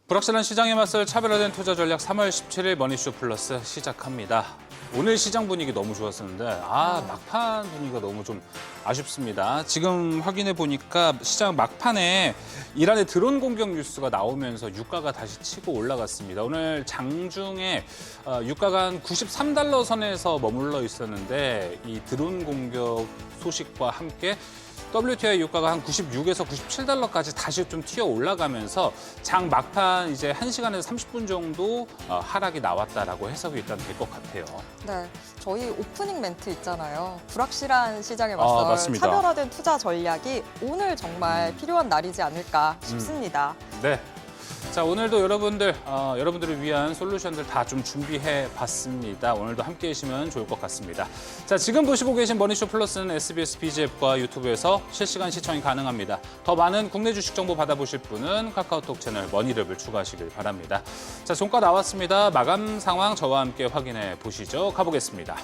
불확실한 시장에 맞설 차별화된 투자 전략 3월 17일 머니쇼 플러스 시작합니다. 오늘 시장 분위기 너무 좋았었는데 막판 분위기가 너무 좀 아쉽습니다. 지금 확인해 보니까 시장 막판에 이란의 드론 공격 뉴스가 나오면서 유가가 다시 치고 올라갔습니다. 오늘 장중에 유가가 한 93달러 선에서 머물러 있었는데 이 드론 공격 소식과 함께 WTI 유가가 한 96에서 97달러까지 다시 좀 튀어 올라가면서 장 막판 이제 1시간에서 30분 정도 하락이 나왔다라고 해석이 일단 될 것 같아요. 네, 저희 오프닝 멘트 있잖아요. 불확실한 시장에 맞설 맞습니다. 차별화된 투자 전략이 오늘 정말 필요한 날이지 않을까 싶습니다. 네. 자, 오늘도 여러분들을 위한 솔루션들 다 좀 준비해 봤습니다. 오늘도 함께 해주시면 좋을 것 같습니다. 자, 지금 보시고 계신 머니쇼 플러스는 SBS BG 앱과 유튜브에서 실시간 시청이 가능합니다. 더 많은 국내 주식 정보 받아보실 분은 카카오톡 채널 머니랩을 추가하시길 바랍니다. 자, 종가 나왔습니다. 마감 상황 저와 함께 확인해 보시죠. 가보겠습니다.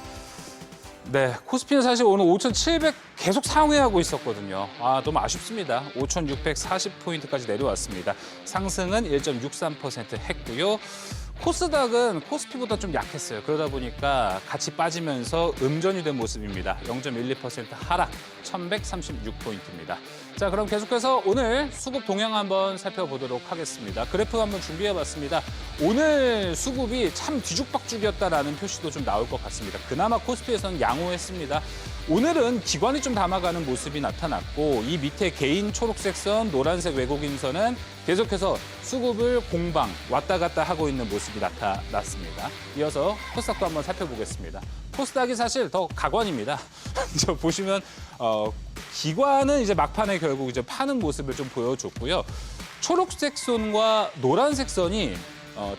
네, 코스피는 사실 오늘 5,700 계속 상회하고 있었거든요. 너무 아쉽습니다. 5,640포인트까지 내려왔습니다. 상승은 1.63% 했고요. 코스닥은 코스피보다 좀 약했어요. 그러다 보니까 같이 빠지면서 음전이 된 모습입니다. 0.12% 하락, 1,136포인트입니다. 자, 그럼 계속해서 오늘 수급 동향 한번 살펴보도록 하겠습니다. 그래프 한번 준비해봤습니다. 오늘 수급이 참 뒤죽박죽이었다라는 표시도 좀 나올 것 같습니다. 그나마 코스피에서는 양호했습니다. 오늘은 기관이 좀 담아가는 모습이 나타났고 이 밑에 개인 초록색 선, 노란색 외국인 선은 계속해서 수급을 공방, 왔다 갔다 하고 있는 모습이 나타났습니다. 이어서 코스닥도 한번 살펴보겠습니다. 코스닥이 사실 더 가관입니다. 저 보시면 기관은 이제 막판에 결국 이제 파는 모습을 좀 보여줬고요. 초록색 선과 노란색 선이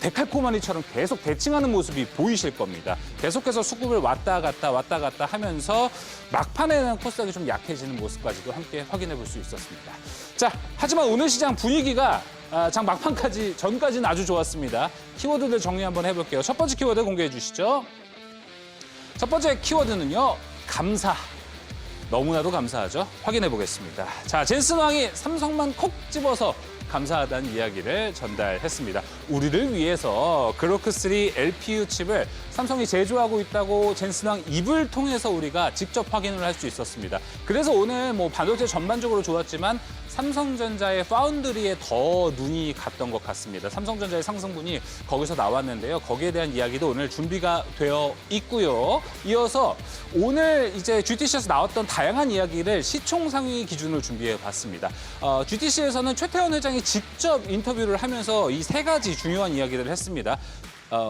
데칼코마니처럼 계속 대칭하는 모습이 보이실 겁니다. 계속해서 수급을 왔다 갔다 하면서 막판에는 코스닥이 좀 약해지는 모습까지도 함께 확인해 볼 수 있었습니다. 자, 하지만 오늘 시장 분위기가 장 막판까지 전까지는 아주 좋았습니다. 키워드들 정리 한번 해볼게요. 첫 번째 키워드 공개해 주시죠. 첫 번째 키워드는요, 감사. 너무나도 감사하죠. 확인해 보겠습니다. 자, 젠슨 왕이 삼성만 콕 집어서 감사하다는 이야기를 전달했습니다. 우리를 위해서 그로크3 LPU 칩을 삼성이 제조하고 있다고 젠슨 왕 입을 통해서 우리가 직접 확인을 할 수 있었습니다. 그래서 오늘 반도체 전반적으로 좋았지만 삼성전자의 파운드리에 더 눈이 갔던 것 같습니다. 삼성전자의 상승분이 거기서 나왔는데요. 거기에 대한 이야기도 오늘 준비가 되어 있고요. 이어서 오늘 이제 GTC에서 나왔던 다양한 이야기를 시총 상위 기준으로 준비해 봤습니다. GTC에서는 최태원 회장이 직접 인터뷰를 하면서 이 세 가지 중요한 이야기를 했습니다.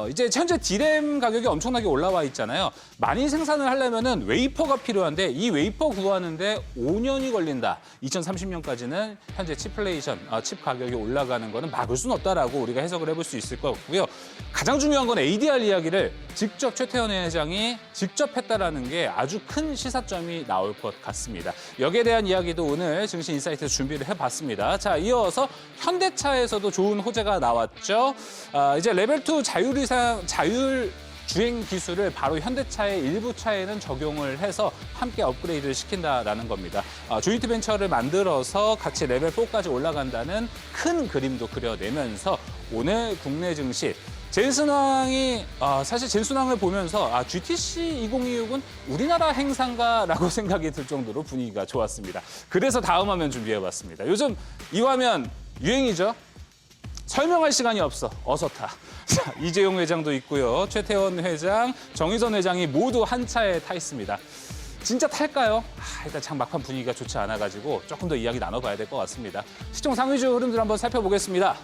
이제 현재 디램 가격이 엄청나게 올라와 있잖아요. 많이 생산을 하려면은 웨이퍼가 필요한데 이 웨이퍼 구하는데 5년이 걸린다. 2030년까지는 현재 칩플레이션, 칩 가격이 올라가는 거는 막을 수는 없다라고 우리가 해석을 해볼 수 있을 것 같고요. 가장 중요한 건 ADR 이야기를 직접 최태원 회장이 직접 했다라는 게 아주 큰 시사점이 나올 것 같습니다. 여기에 대한 이야기도 오늘 증시 인사이트에서 준비를 해봤습니다. 자, 이어서 현대차에서도 좋은 호재가 나왔죠. 이제 레벨 2 자율 주행 기술을 바로 현대차의 일부 차에는 적용을 해서 함께 업그레이드를 시킨다라는 겁니다. 조인트 벤처를 만들어서 같이 레벨 4까지 올라간다는 큰 그림도 그려내면서 오늘 국내 증시 젠슨왕이 사실 젠슨왕을 보면서 GTC 2026은 우리나라 행사인가라고 생각이 들 정도로 분위기가 좋았습니다. 그래서 다음 화면 준비해봤습니다. 요즘 이 화면 유행이죠. 설명할 시간이 없어. 어서 타. 자, 이재용 회장도 있고요. 최태원 회장, 정의선 회장이 모두 한 차에 타 있습니다. 진짜 탈까요? 일단 장 막판 분위기가 좋지 않아가지고 조금 더 이야기 나눠봐야 될 것 같습니다. 시총 상위주 흐름들 한번 살펴보겠습니다.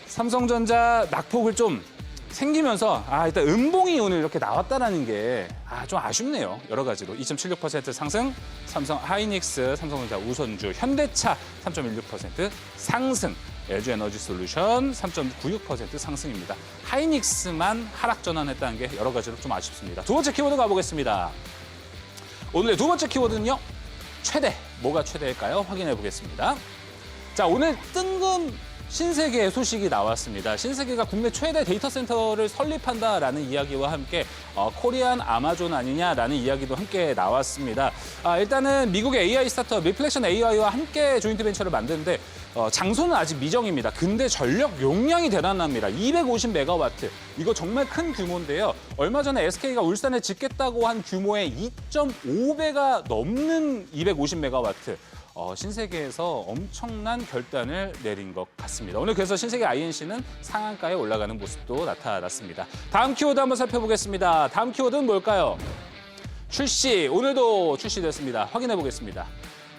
삼성전자 낙폭을 좀 생기면서 일단 음봉이 오늘 이렇게 나왔다라는 게 좀 아쉽네요. 여러 가지로 2.76% 상승, 삼성 하이닉스, 삼성전자 우선주, 현대차 3.16% 상승, LG에너지솔루션 3.96% 상승입니다. 하이닉스만 하락 전환했다는 게 여러 가지로 좀 아쉽습니다. 두 번째 키워드 가보겠습니다. 오늘의 두 번째 키워드는요, 최대. 뭐가 최대일까요? 확인해 보겠습니다. 자, 오늘 뜬금 신세계의 소식이 나왔습니다. 신세계가 국내 최대 데이터 센터를 설립한다라는 이야기와 함께 코리안 아마존 아니냐라는 이야기도 함께 나왔습니다. 일단은 미국의 AI 스타트업 리플렉션 AI와 함께 조인트 벤처를 만드는데 장소는 아직 미정입니다. 근데 전력 용량이 대단합니다. 250메가와트. 이거 정말 큰 규모인데요. 얼마 전에 SK가 울산에 짓겠다고 한 규모의 2.5배가 넘는 250메가와트. 신세계에서 엄청난 결단을 내린 것 같습니다. 오늘 그래서 신세계 INC는 상한가에 올라가는 모습도 나타났습니다. 다음 키워드 한번 살펴보겠습니다. 다음 키워드는 뭘까요? 출시, 오늘도 출시됐습니다. 확인해 보겠습니다.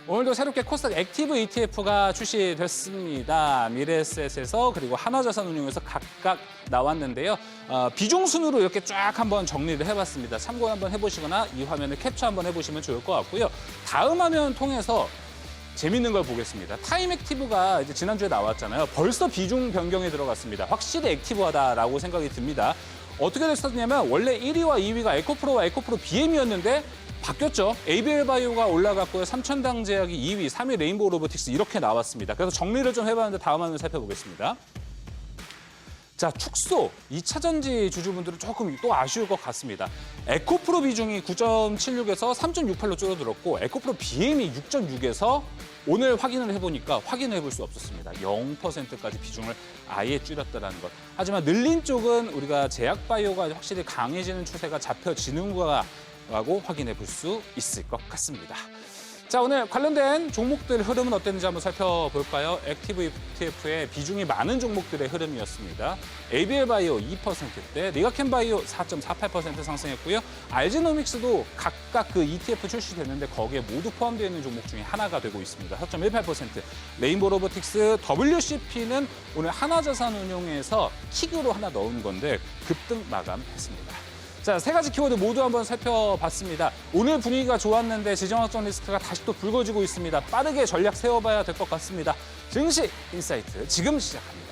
오늘도 새롭게 코스닥 액티브 ETF가 출시됐습니다. 미래에셋에서 그리고 하나자산운용에서 각각 나왔는데요. 비중 순으로 이렇게 쫙 한번 정리를 해봤습니다. 참고 한번 해보시거나 이 화면을 캡처 한번 해보시면 좋을 것 같고요. 다음 화면 통해서 재밌는 걸 보겠습니다. 타임 액티브가 이제 지난주에 나왔잖아요. 벌써 비중 변경에 들어갔습니다. 확실히 액티브하다라고 생각이 듭니다. 어떻게 됐었냐면 원래 1위와 2위가 에코프로와 에코프로 BM이었는데 바뀌었죠. ABL 바이오가 올라갔고요. 삼천당 제약이 2위, 3위 레인보우 로보틱스 이렇게 나왔습니다. 그래서 정리를 좀 해봤는데 다음 화면 살펴보겠습니다. 자, 축소, 2차 전지 주주분들은 조금 또 아쉬울 것 같습니다. 에코프로 비중이 9.76에서 3.68로 줄어들었고 에코프로 BM이 6.6에서 오늘 확인을 해보니까 확인해 볼 수 없었습니다. 0%까지 비중을 아예 줄였다는 것. 하지만 늘린 쪽은 우리가 제약바이오가 확실히 강해지는 추세가 잡혀지는 거라고 확인해 볼 수 있을 것 같습니다. 자, 오늘 관련된 종목들 흐름은 어땠는지 한번 살펴볼까요? 액티브 ETF의 비중이 많은 종목들의 흐름이었습니다. ABL 바이오 2%대, 리가켄 바이오 4.48% 상승했고요. 알지노믹스도 각각 그 ETF 출시됐는데 거기에 모두 포함되어 있는 종목 중에 하나가 되고 있습니다. 4.18%. 레인보우 로보틱스, WCP는 오늘 하나자산운용에서 킥으로 하나 넣은 건데 급등 마감했습니다. 자, 세 가지 키워드 모두 한번 살펴봤습니다. 오늘 분위기가 좋았는데 지정학적 리스크가 다시 또 불거지고 있습니다. 빠르게 전략 세워봐야 될 것 같습니다. 증시 인사이트 지금 시작합니다.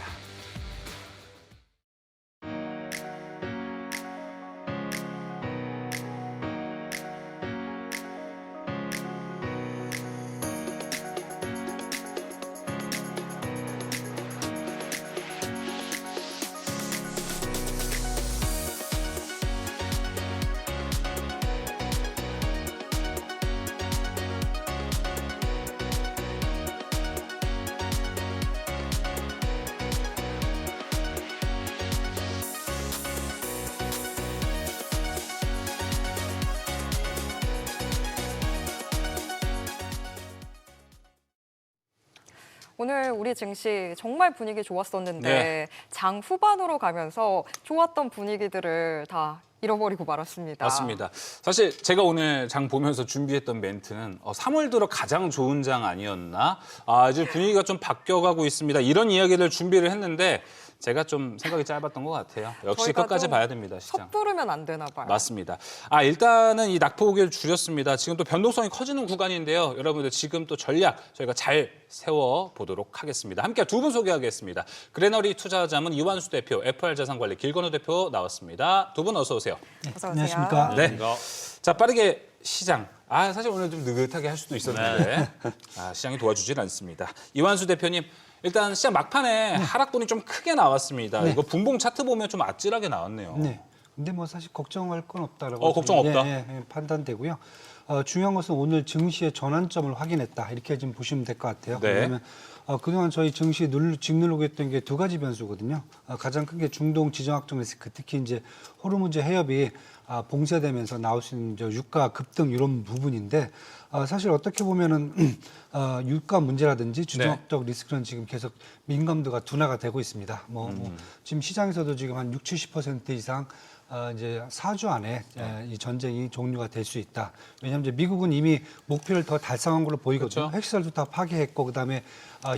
오늘 우리 증시 정말 분위기 좋았었는데 네. 장 후반으로 가면서 좋았던 분위기들을 다 잃어버리고 말았습니다. 맞습니다. 사실 제가 오늘 장 보면서 준비했던 멘트는 3월 들어 가장 좋은 장 아니었나? 이제 분위기가 좀 바뀌어가고 있습니다. 이런 이야기를 준비를 했는데 제가 좀 생각이 짧았던 것 같아요. 역시 저희가 끝까지 좀 봐야 됩니다, 시장. 섣부르면 안 되나 봐요. 맞습니다. 일단은 이 낙폭을 줄였습니다. 지금 또 변동성이 커지는 구간인데요. 여러분들 지금 또 전략 저희가 잘 세워보도록 하겠습니다. 함께 두 분 소개하겠습니다. 그레너리 투자자문 이완수 대표, FR자산관리 길건우 대표 나왔습니다. 두 분 어서 오세요. 어서 오세요. 안녕하십니까. 네. 자, 빠르게 시장. 사실 오늘 좀 느긋하게 할 수도 있었는데 시장이 도와주질 않습니다. 이완수 대표님, 일단 시장 막판에 하락분이 좀 크게 나왔습니다. 네. 이거 분봉 차트 보면 좀 아찔하게 나왔네요. 네. 근데 뭐 사실 걱정할 건 없다라고 걱정 없다? 판단되고요. 중요한 것은 오늘 증시의 전환점을 확인했다. 이렇게 좀 보시면 될 것 같아요. 네. 왜냐하면 그동안 저희 증시 짓누르고 있던 게 두 가지 변수거든요. 가장 큰 게 중동 지정학적 리스크, 특히 이제 호르무즈 해협이 봉쇄되면서 나올 수 있는 유가 급등 이런 부분인데 사실 어떻게 보면은 유가 문제라든지 주정학적 리스크는 지금 계속 민감도가 둔화가 되고 있습니다. 지금 시장에서도 지금 한 60-70% 이상 이제 4주 안에 이 전쟁이 종료가 될 수 있다. 왜냐하면 이제 미국은 이미 목표를 더 달성한 걸로 보이거든요. 그렇죠. 핵시설도 다 파괴했고 그다음에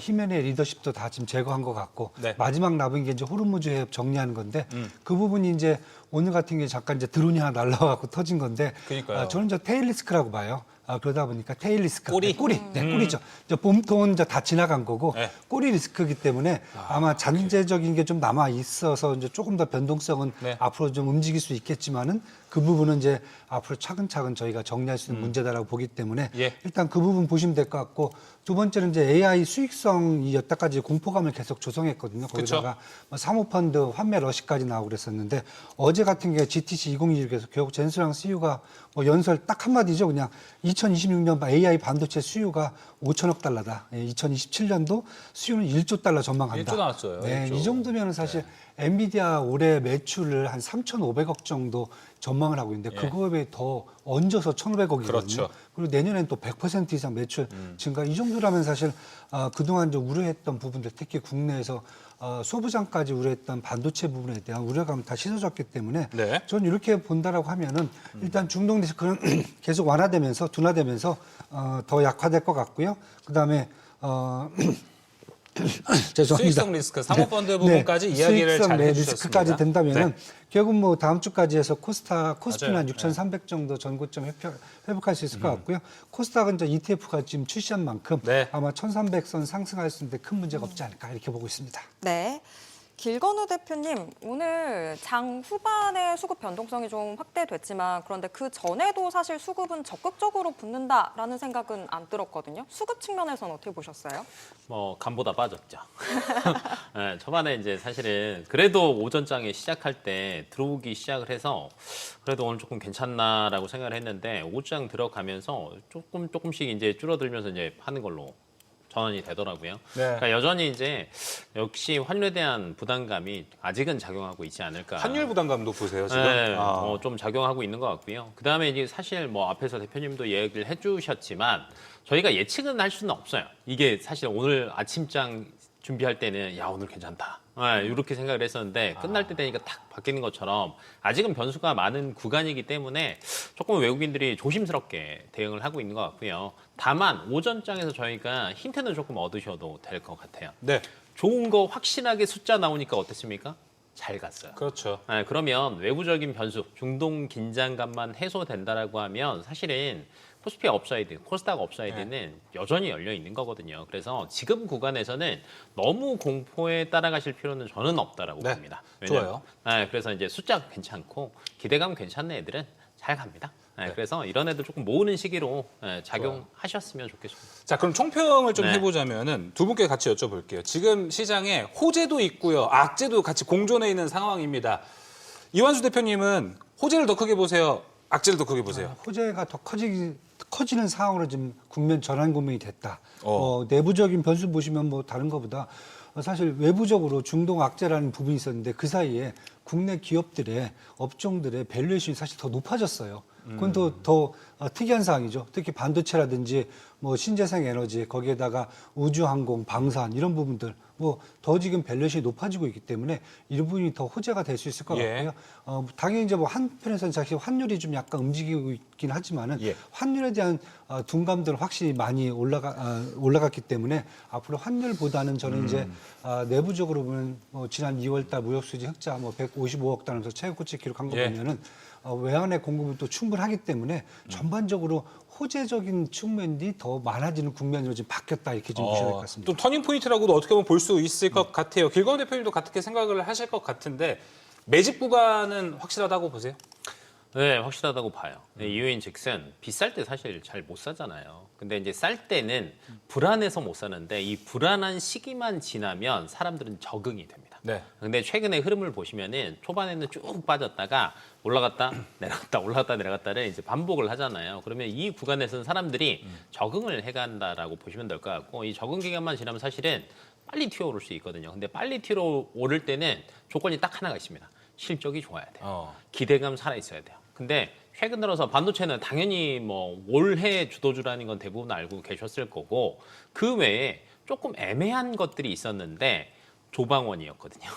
히메네의 리더십도 다 지금 제거한 것 같고 네. 마지막 남은 게 이제 호르무즈 해협 정리하는 건데 그 부분이 이제 오늘 같은 게 잠깐 이제 드론이 하나 날라와갖고 터진 건데 그러니까요. 저는 저 테일 리스크라고 봐요. 그러다 보니까 테일 리스크. 꼬리? 꼬리죠. 이제 봄톤 이제 다 지나간 거고 네. 꼬리 리스크이기 때문에 아마 잔재적인 게 좀 남아 있어서 이제 조금 더 변동성은 네. 앞으로 좀 움직일 수 있겠지만은 그 부분은 이제 앞으로 차근차근 저희가 정리할 수 있는 문제다라고 보기 때문에 예. 일단 그 부분 보시면 될 것 같고 두 번째는 이제 AI 수익성이 여태까지 공포감을 계속 조성했거든요. 거기다가 뭐 사모펀드 환매 러시까지 나오고 그랬었는데 어제 같은 게 GTC 2026에서 결국 젠스랑 CU가 뭐 연설 딱 한마디죠. 그냥 2026년 AI 반도체 수요가 5천억 달러다. 2027년도 수요는 1조 달러 전망한다. 1조 나왔어요. 네, 1조. 이 정도면 사실 엔비디아 올해 매출을 한 3,500억 정도 전망을 하고 있는데 그거에 더 얹어서 1,500억이거든요. 그렇죠. 그리고 내년엔 또 100% 이상 매출 증가. 이 정도라면 사실 그동안 좀 우려했던 부분들, 특히 국내에서 소부장까지 우려했던 반도체 부분에 대한 우려감이 다 씻어졌기 때문에 네. 저는 이렇게 본다라고 하면은 일단 중동 리스크는 계속 완화되면서 둔화되면서 더 약화될 것 같고요. 그다음에 죄송합니다. 수익성 리스크, 사모펀드 부분까지 이야기를 수익성, 잘 해주셨습니다. 리스크까지 된다면은 네. 결국 뭐 다음 주까지 해서 코스피는 맞아요. 한 6,300 정도 전고점 회복할 수 있을 것 같고요. 코스닥은 이제 ETF가 지금 출시한 만큼 네. 아마 1,300선 상승할 수 있는데 큰 문제가 없지 않을까 이렇게 보고 있습니다. 네. 길건우 대표님, 오늘 장 후반에 수급 변동성이 좀 확대됐지만 그런데 그 전에도 사실 수급은 적극적으로 붙는다라는 생각은 안 들었거든요. 수급 측면에서는 어떻게 보셨어요? 뭐 간보다 빠졌죠. 네, 초반에 이제 사실은 그래도 오전장에 시작할 때 들어오기 시작을 해서 그래도 오늘 조금 괜찮나라고 생각을 했는데 오후장 들어가면서 조금씩 이제 줄어들면서 이제 파는 걸로 전환이 되더라고요. 네. 그러니까 여전히 이제 역시 환율에 대한 부담감이 아직은 작용하고 있지 않을까. 환율 부담감도 보세요, 지금. 네, 아. 좀 작용하고 있는 것 같고요. 그 다음에 이제 사실 뭐 앞에서 대표님도 얘기를 해주셨지만 저희가 예측은 할 수는 없어요. 이게 사실 오늘 아침장 준비할 때는 야 오늘 괜찮다. 네, 이렇게 생각을 했었는데 끝날 때 되니까 탁 바뀌는 것처럼 아직은 변수가 많은 구간이기 때문에 조금 외국인들이 조심스럽게 대응을 하고 있는 것 같고요. 다만 오전장에서 저희가 힌트는 조금 얻으셔도 될 것 같아요. 네. 좋은 거 확실하게 숫자 나오니까 어땠습니까? 잘 갔어요. 그렇죠. 네, 그러면 외부적인 변수, 중동 긴장감만 해소된다라고 하면 사실은 코스피 업사이드, 코스닥 업사이드는 여전히 열려 있는 거거든요. 그래서 지금 구간에서는 너무 공포에 따라가실 필요는 저는 없다라고 네, 봅니다. 좋아요. 네, 그래서 이제 숫자 괜찮고 기대감 괜찮은 애들은 잘 갑니다. 네, 그래서 이런 애들 조금 모으는 시기로 작용하셨으면 좋겠습니다. 자, 그럼 총평을 좀 네. 해보자면은 두 분께 같이 여쭤볼게요. 지금 시장에 호재도 있고요, 악재도 같이 공존해 있는 상황입니다. 이완수 대표님은 호재를 더 크게 보세요, 악재를 더 크게 보세요. 호재가 더 커지는 상황으로 지금 국면 전환 국면이 됐다. 어. 내부적인 변수 보시면 뭐 다른 것보다 사실 외부적으로 중동 악재라는 부분이 있었는데 그 사이에 국내 기업들의 업종들의 밸류에이션이 사실 더 높아졌어요. 그건 더 특이한 사항이죠. 특히 반도체라든지 뭐 신재생 에너지 거기에다가 우주항공, 방산 이런 부분들 뭐 더 지금 밸류에이션이 높아지고 있기 때문에 이 부분이 더 호재가 될 수 있을 것 예. 같고요. 당연히 이제 뭐 한편에서는 사실 환율이 좀 약간 움직이고 있긴 하지만은 예. 환율에 대한 둔감들은 확실히 많이 올라갔기 때문에 앞으로 환율보다는 저는 이제 내부적으로 보면 뭐 지난 2월달 무역수지 흑자 뭐 155억 달러면서 최고치 기록한 거 예. 보면은 외환의 공급은 또 충분하기 때문에 전반적으로 호재적인 측면이 더 많아지는 국면으로 지금 바뀌었다 이렇게 좀 보셔야 될 것 같습니다. 또 터닝 포인트라고도 어떻게 보면 볼 수 있을 것 같아요. 길건우 대표님도 그렇게 생각을 하실 것 같은데 매집 구간은 확실하다고 보세요? 네, 확실하다고 봐요. 네, 이유인 즉슨 비쌀 때 사실 잘 못 사잖아요. 근데 이제 쌀 때는 불안해서 못 사는데 이 불안한 시기만 지나면 사람들은 적응이 됩니다. 네. 근데 최근의 흐름을 보시면은 초반에는 쭉 빠졌다가 올라갔다 내려갔다 올라갔다 내려갔다를 이제 반복을 하잖아요. 그러면 이 구간에서는 사람들이 적응을 해간다라고 보시면 될 것 같고 이 적응 기간만 지나면 사실은 빨리 튀어오를 수 있거든요. 근데 빨리 튀어오를 때는 조건이 딱 하나가 있습니다. 실적이 좋아야 돼요. 기대감 살아 있어야 돼요. 근데 최근 들어서 반도체는 당연히 뭐 올해 주도주라는 건 대부분 알고 계셨을 거고 그 외에 조금 애매한 것들이 있었는데 조방원이었거든요.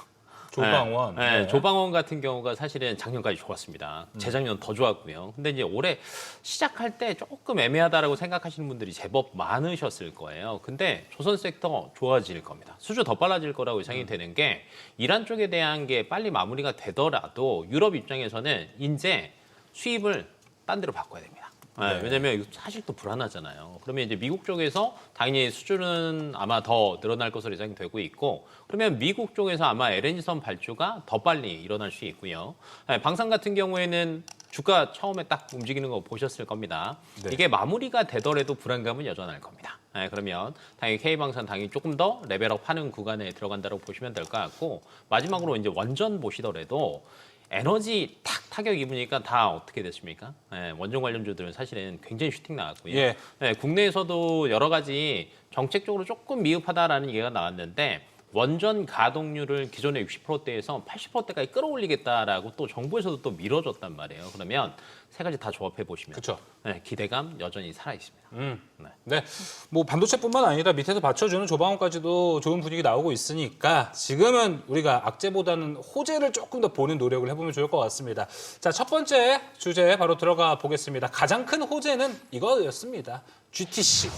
조방원. 네, 네. 조방원 같은 경우가 사실은 작년까지 좋았습니다. 재작년 더 좋았고요. 근데 이제 올해 시작할 때 조금 애매하다라고 생각하시는 분들이 제법 많으셨을 거예요. 근데 조선 섹터 좋아질 겁니다. 수주 더 빨라질 거라고 예상이 되는 게 이란 쪽에 대한 게 빨리 마무리가 되더라도 유럽 입장에서는 이제 수입을 딴 데로 바꿔야 됩니다. 네, 왜냐면 이거 사실 또 불안하잖아요. 그러면 이제 미국 쪽에서 당연히 수주는 아마 더 늘어날 것으로 예상이 되고 있고 그러면 미국 쪽에서 아마 LNG선 발주가 더 빨리 일어날 수 있고요. 네, 방산 같은 경우에는 주가 처음에 딱 움직이는 거 보셨을 겁니다. 네. 이게 마무리가 되더라도 불안감은 여전할 겁니다. 그러면 당연히 K방산 당연히 조금 더 레벨업하는 구간에 들어간다고 보시면 될 것 같고 마지막으로 이제 원전 보시더라도 에너지 탁 타격 입으니까 다 어떻게 됐습니까? 원전 관련주들은 사실은 굉장히 슈팅 나왔고요. 예. 국내에서도 여러 가지 정책적으로 조금 미흡하다라는 얘기가 나왔는데 원전 가동률을 기존의 60%대에서 80%대까지 끌어올리겠다라고 또 정부에서도 또 밀어줬단 말이에요. 그러면 세 가지 다 조합해 보시면 그쵸. 기대감 여전히 살아 있습니다. 네, 뭐 반도체뿐만 아니라 밑에서 받쳐주는 조방원까지도 좋은 분위기 나오고 있으니까 지금은 우리가 악재보다는 호재를 조금 더 보는 노력을 해보면 좋을 것 같습니다. 자, 첫 번째 주제 바로 들어가 보겠습니다. 가장 큰 호재는 이거였습니다. GTC.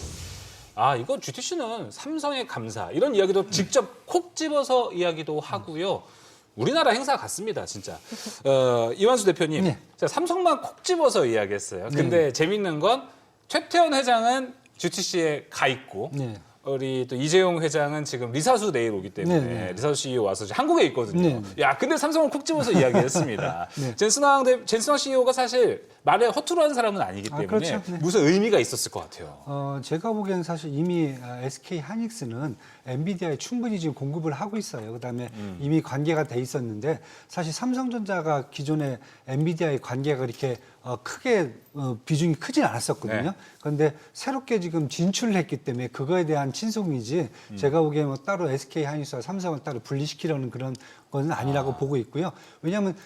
이거 GTC는 삼성의 감사 이런 이야기도 직접 콕 집어서 이야기도 하고요. 우리나라 행사 같습니다, 진짜. 이완수 대표님, 네. 자, 삼성만 콕 집어서 이야기했어요. 근데 재밌는 건 최태원 회장은 GTC에 가 있고 네. 우리 또 이재용 회장은 지금 리사수 내일 오기 때문에 네. 리사수 CEO 와서 지금 한국에 있거든요. 네. 야, 근데 삼성은 콕 집어서 이야기했습니다. 네. 젠슨왕 CEO가 사실 말에 허투루 하는 사람은 아니기 때문에 그렇죠. 네. 무슨 의미가 있었을 것 같아요. 제가 보기에는 사실 이미 SK 하이닉스는 엔비디아에 충분히 지금 공급을 하고 있어요. 그다음에 이미 관계가 돼 있었는데 사실 삼성전자가 기존에 엔비디아의 관계가 그렇게 크게 비중이 크진 않았었거든요. 네. 그런데 새롭게 지금 진출을 했기 때문에 그거에 대한 친송이지 제가 보기에는 뭐 따로 SK 하이닉스와 삼성을 따로 분리시키려는 그런 건 아니라고 보고 있고요. 왜냐하면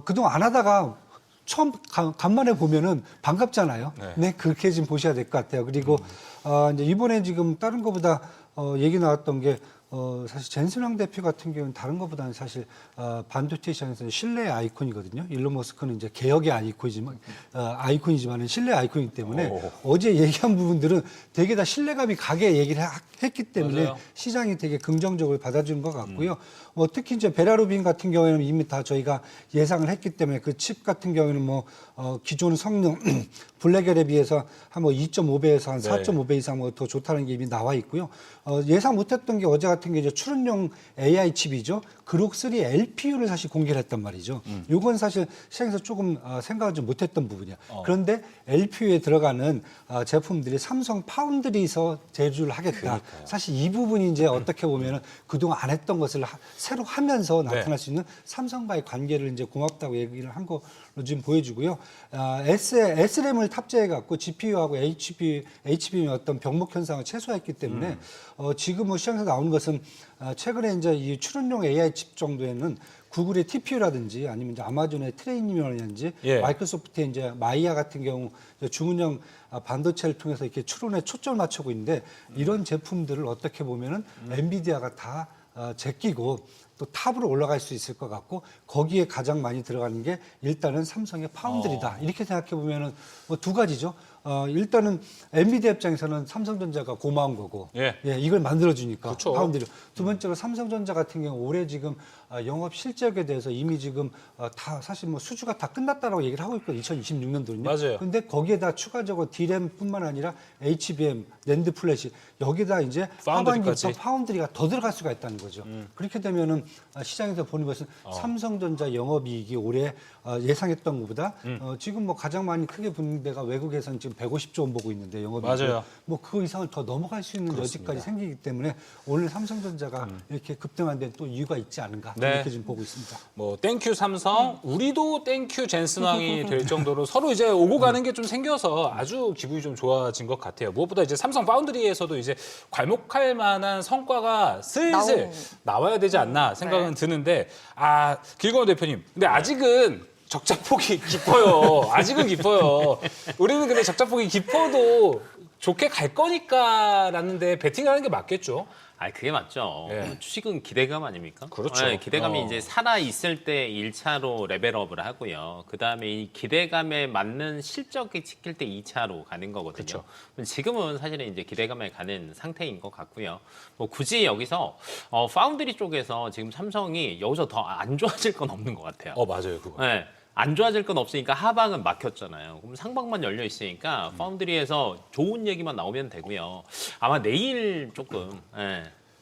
그동안 안 하다가 처음 간만에 보면은 반갑잖아요. 네, 그렇게 좀 보셔야 될 것 같아요. 그리고 이제 이번에 지금 다른 것보다 얘기 나왔던 게 사실 젠슨왕 대표 같은 경우는 다른 것보다는 사실 반도체 시장에서는 신뢰의 아이콘이거든요. 일론 머스크는 이제 개혁의 아이콘이지만은 신뢰의 아이콘이기 때문에 어제 얘기한 부분들은 되게 다 신뢰감이 가게 얘기를 했기 때문에 맞아요. 시장이 되게 긍정적으로 받아주는 것 같고요. 뭐 특히 이제 베라루빈 같은 경우에는 이미 다 저희가 예상을 했기 때문에 그 칩 같은 경우에는 뭐 기존 성능 블랙엘에 비해서 한 뭐 2.5배에서 한 4.5배 이상 뭐 더 좋다는 게 이미 나와 있고요. 예상 못했던 게 어제 같은 게 이제 추론용 AI 칩이죠. 그록3 LPU를 사실 공개를 했단 말이죠. 요건 사실 시장에서 조금 생각을 좀 못했던 부분이야. 그런데 LPU에 들어가는 제품들이 삼성 파운드리에서 제조를 하겠다. 그러니까요. 사실 이 부분이 이제 어떻게 보면은 그동안 안 했던 것을 새로 하면서 나타날 수 있는 삼성과의 관계를 이제 고맙다고 얘기를 한 걸로 지금 보여주고요. SRAM을 탑재해갖고 GPU하고 HBM의 어떤 병목 현상을 최소화했기 때문에 지금 뭐 시장에서 나오는 것은 최근에 이제 이 추론용 AI 칩 정도에는 구글의 TPU라든지 아니면 이제 아마존의 트레이닝이라든지 마이크로소프트의 이제 마이아 같은 경우 주문형 반도체를 통해서 이렇게 추론에 초점을 맞추고 있는데 이런 제품들을 어떻게 보면은 엔비디아가 다 제끼고 또 탑으로 올라갈 수 있을 것 같고 거기에 가장 많이 들어가는 게 일단은 삼성의 파운드리다 이렇게 생각해 보면은 뭐 두 가지죠. 일단은 엔비디아 입장에서는 삼성전자가 고마운 거고, 이걸 만들어주니까 그렇죠. 파운드리. 두 번째로 삼성전자 같은 경우 올해 지금 영업 실적에 대해서 이미 지금 다 사실 뭐 수주가 다 끝났다라고 얘기를 하고 있거든요. 2026년도는요. 맞아요. 근데 거기에다 추가적으로 D램뿐만 아니라 HBM, 낸드 플래시 여기다 이제 파운드리까지. 하반기부터 파운드리가 더 들어갈 수가 있다는 거죠. 그렇게 되면은 시장에서 보는 것은 삼성전자 영업이익이 올해 예상했던 것보다 지금 뭐 가장 많이 크게 붙는 데가 외국에서는 지금 150조 원 보고 있는데 영업이익 맞아요. 뭐 그 이상을 더 넘어갈 수 있는 여지까지 생기기 때문에 오늘 삼성전자가 이렇게 급등한 데는 또 이유가 있지 않은가 이렇게 지금 보고 있습니다. 뭐 땡큐 삼성, 우리도 땡큐 젠슨왕이 될 정도로 서로 이제 오고 가는 게 좀 생겨서 아주 기분이 좀 좋아진 것 같아요. 무엇보다 이제 삼성 파운드리에서도 이제 괄목할 만한 성과가 슬슬 나와야 되지 않나 생각은 드는데 길건우 대표님, 근데 아직은 적자폭이 깊어요. 아직은 깊어요. 우리는 근데 적자폭이 깊어도 좋게 갈 거니까라는 데 베팅하는 게 맞겠죠. 그게 맞죠. 예. 주식은 기대감 아닙니까? 그렇죠. 기대감이 이제 살아 있을 때 1차로 레벨업을 하고요. 그다음에 이 기대감에 맞는 실적이 찍힐 때 2차로 가는 거거든요. 지금은 사실은 이제 기대감에 가는 상태인 것 같고요. 뭐 굳이 여기서 파운드리 쪽에서 지금 삼성이 여기서 더 안 좋아질 건 없는 것 같아요. 맞아요, 그거. 네. 안 좋아질 건 없으니까 하방은 막혔잖아요. 그럼 상방만 열려 있으니까 파운드리에서 좋은 얘기만 나오면 되고요. 아마 내일 조금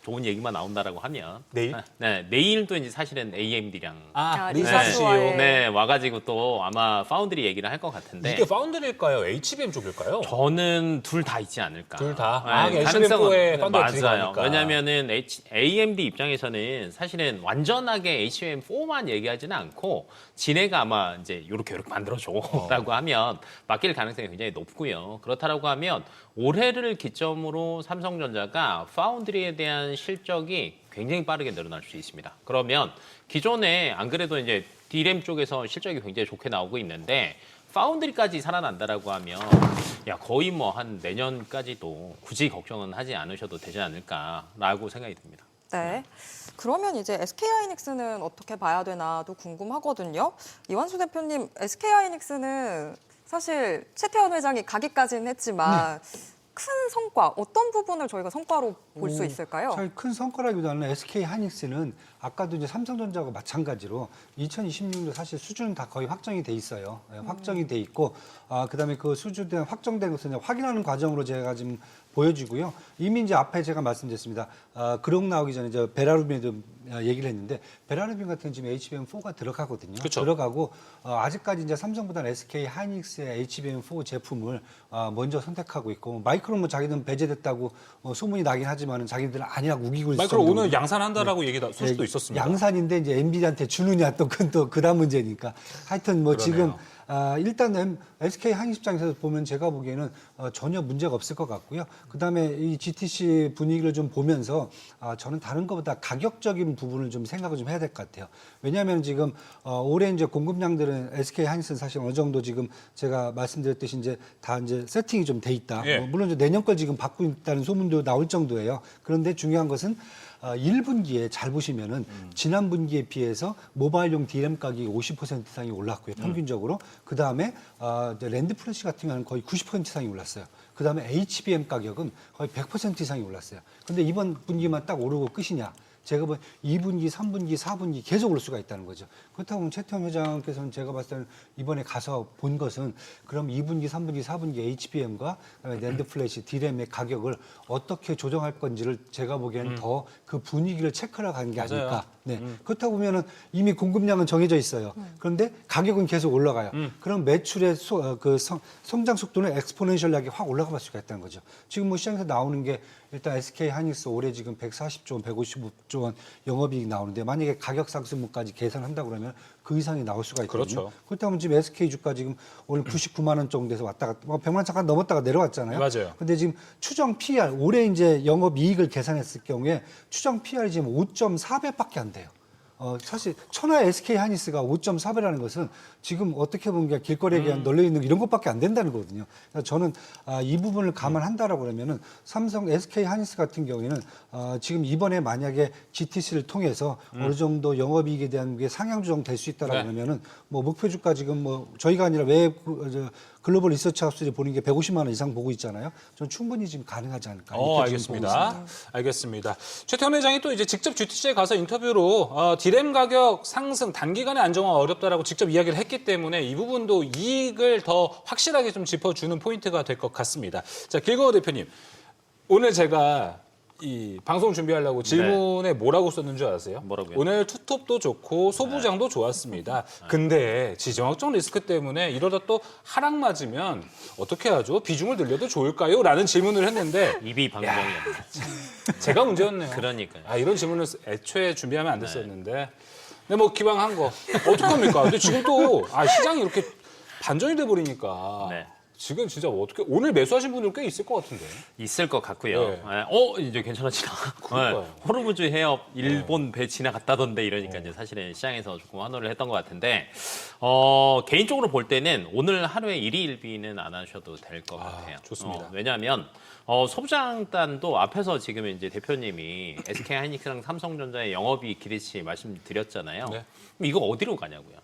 좋은 얘기만 나온다라고 하면 내일? 네, 내일도 이제 사실은 AMD랑 리사 리사 CEO. 슈와의 네, 와가지고 또 아마 파운드리 얘기를 할 것 같은데 이게 파운드리일까요? HBM 쪽일까요? 저는 둘 다 있지 않을까. 둘 다? 네, HBM4에 가능성은- 파운드리가 맞아요. 들어가니까. 왜냐면은 AMD 입장에서는 사실은 완전하게 HBM4만 얘기하지는 않고 지네가 아마 이제 이렇게 만들어줘라고 하면 맡길 가능성이 굉장히 높고요. 그렇다라고 하면 올해를 기점으로 삼성전자가 파운드리에 대한 실적이 굉장히 빠르게 늘어날 수 있습니다. 그러면 기존에 안 그래도 이제 D램 쪽에서 실적이 굉장히 좋게 나오고 있는데 파운드리까지 살아난다라고 하면 야 거의 뭐 한 내년까지도 굳이 걱정은 하지 않으셔도 되지 않을까라고 생각이 듭니다. 네. 그러면 이제 SK하이닉스는 어떻게 봐야 되나도 궁금하거든요. 이완수 대표님, SK하이닉스는 사실 최태원 회장이 가기까지는 했지만 큰 성과, 어떤 부분을 저희가 성과로 볼 수 있을까요? 잘 큰 성과라기보다는 SK 하이닉스는 아까도 이제 삼성전자하고 마찬가지로 2026년도 사실 수준은 다 거의 확정이 돼 있어요. 예, 확정이 돼 있고 그다음에 그 수준에 확정된 것을 이제 확인하는 과정으로 제가 지금 보여지고요. 이미 이제 앞에 제가 말씀드렸습니다. 그록 나오기 전에 저 베라루빈에도 얘기를 했는데 베라루빈 같은 지금 HBM4가 들어가거든요. 그쵸. 들어가고 아직까지 이제 삼성보다는 SK 하이닉스의 HBM4 제품을 먼저 선택하고 있고 마이크론 뭐 자기들은 배제됐다고 소문이 나긴 하지만은 자기들은 아니라고 우기고 있어요. 마이크로 오늘 양산한다라고 소식도 있었습니다. 양산인데 이제 엔비디아한테 주느냐 또 그건 또 그다음 문제니까 하여튼 뭐 그러네요. 지금 일단 SK 하이닉스 입장에서 보면 제가 보기에는 전혀 문제가 없을 것 같고요. 그다음에 이 GTC 분위기를 좀 보면서 저는 다른 것보다 가격적인 부분을 좀 생각을 좀 해야 될 것 같아요. 왜냐하면 지금 올해 이제 공급량들은 SK 하이닉스는 사실 어느 정도 지금 제가 말씀드렸듯이 이제 다 이제 세팅이 좀 돼 있다. 예. 물론 이제 내년 걸 지금 받고 있다는 소문도 나올 정도예요. 그런데 중요한 것은 1분기에 잘 보시면은 지난 분기에 비해서 모바일용 DRAM 가격이 50% 이상이 올랐고요. 평균적으로. 그다음에 랜드 플래시 같은 경우는 거의 90% 이상이 올랐어요. 그다음에 HBM 가격은 거의 100% 이상이 올랐어요. 근데 이번 분기만 딱 오르고 끝이냐? 제가 뭐 2분기, 3분기, 4분기 계속 올 수가 있다는 거죠. 그렇다고 보면 최태원 회장께서는 제가 봤을 때는 이번에 가서 본 것은 그럼 2분기, 3분기, 4분기 HBM과 랜드 플래시, D램의 가격을 어떻게 조정할 건지를 제가 보기에는 더 그 분위기를 체크하러 가는 게 맞아요. 아닐까. 네. 그렇다고 보면은 이미 공급량은 정해져 있어요. 그런데 가격은 계속 올라가요. 그럼 매출의 성장 속도는 엑스포넨셜하게 확 올라가 볼 수가 있다는 거죠. 지금 뭐 시장에서 나오는 게 일단 SK 하이닉스 올해 지금 140조 원, 155조 원 영업이익 나오는데 만약에 가격 상승분까지 계산한다 그러면 그 이상이 나올 수가 있거든요. 그렇죠. 그렇다면 지금 SK 주가 지금 오늘 99만 원 정도 돼서 왔다 갔다 100만 잠깐 넘었다가 내려왔잖아요. 맞아요. 근데 지금 추정 PR 올해 이제 영업 이익을 계산했을 경우에 추정 PR이 지금 5.4배밖에 안 돼요. 사실 천하의 SK 하이닉스가 5.4배라는 것은 지금 어떻게 보면 그냥 길거리에 그냥 널려 있는 이런 것밖에 안 된다는 거거든요. 그래서 저는 이 부분을 감안한다라고 그러면은 삼성 SK 하이닉스 같은 경우에는 지금 이번에 만약에 GTC를 통해서 어느 정도 영업이익에 대한 게 상향 조정될 수 있다라고 네. 그러면은 뭐 목표 주가 지금 뭐 저희가 아니라 글로벌 리서치 하우스들이 보는 게 150만 원 이상 보고 있잖아요. 저는 충분히 지금 가능하지 않을까. 이렇게 지금 보고 있습니다. 알겠습니다. 알겠습니다. 최태원 회장이 또 이제 직접 GTC에 가서 인터뷰로 D램 가격 상승 단기간에 안정화 어렵다라고 직접 이야기를 했기 때문에 이 부분도 이익을 더 확실하게 좀 짚어주는 포인트가 될 것 같습니다. 자, 길건호 대표님. 오늘 제가 이 방송 준비하려고 질문에 뭐라고 썼는 줄 아세요? 뭐라고요? 오늘 투톱도 좋고 소부장도 좋았습니다. 근데 지정학적 리스크 때문에 이러다 또 하락 맞으면 어떻게 하죠? 비중을 늘려도 좋을까요? 라는 질문을 했는데 입이 방정이야. 제가 문제였네요. 그러니까요. 이런 질문을 애초에 준비하면 안 됐었는데. 근데 뭐 기왕 한 거 어떡합니까? 근데 지금 또 시장이 이렇게 반전이 돼 버리니까 네. 지금 진짜 어떻게 오늘 매수하신 분들 꽤 있을 것 같은데. 있을 것 같고요. 네. 이제 괜찮아지나? 그러니까요. 호르무즈 해협 일본 배 지나갔다던데 이러니까 이제 사실은 시장에서 조금 환호를 했던 것 같은데 개인적으로 볼 때는 오늘 하루에 일희일비는 안 하셔도 될 것 같아요. 좋습니다. 왜냐하면 소부장단도 앞에서 지금 이제 대표님이 SK 하이닉스랑 삼성전자의 영업이익 기대치 말씀드렸잖아요. 네. 그럼 이거 어디로 가냐고요?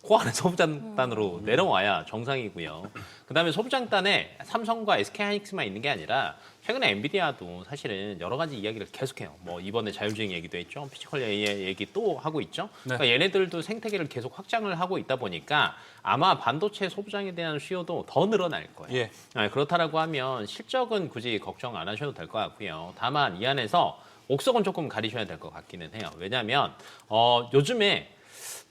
그 안에 소부장단으로 내려와야 정상이고요. 그다음에 소부장단에 삼성과 SK하이닉스만 있는 게 아니라 최근에 엔비디아도 사실은 여러 가지 이야기를 계속해요. 뭐 이번에 자율주행 얘기도 했죠. 피지컬 AI 얘기 또 하고 있죠. 네. 그러니까 얘네들도 생태계를 계속 확장을 하고 있다 보니까 아마 반도체 소부장에 대한 수요도 더 늘어날 거예요. 예. 그렇다라고 하면 실적은 굳이 걱정 안 하셔도 될 것 같고요. 다만 이 안에서 옥석은 조금 가리셔야 될 것 같기는 해요. 왜냐하면 요즘에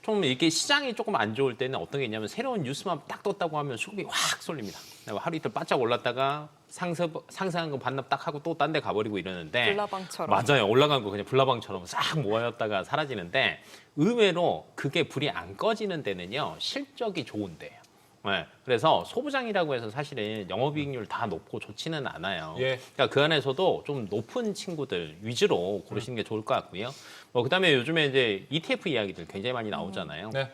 좀 이렇게 시장이 조금 안 좋을 때는 어떤 게 있냐면 새로운 뉴스만 딱 떴다고 하면 수급이 확 쏠립니다. 하루 이틀 바짝 올랐다가 상승한 거 반납 딱 하고 또 딴 데 가버리고 이러는데 불나방처럼. 맞아요. 올라간 거 그냥 불나방처럼 싹 모였다가 사라지는데 의외로 그게 불이 안 꺼지는 데는요. 실적이 좋은 데예요. 네, 그래서 소부장이라고 해서 사실은 영업이익률 다 높고 좋지는 않아요. 예. 그러니까 그 안에서도 좀 높은 친구들 위주로 고르시는 게 좋을 것 같고요. 그다음에 요즘에 이제 ETF 이야기들 굉장히 많이 나오잖아요. 네.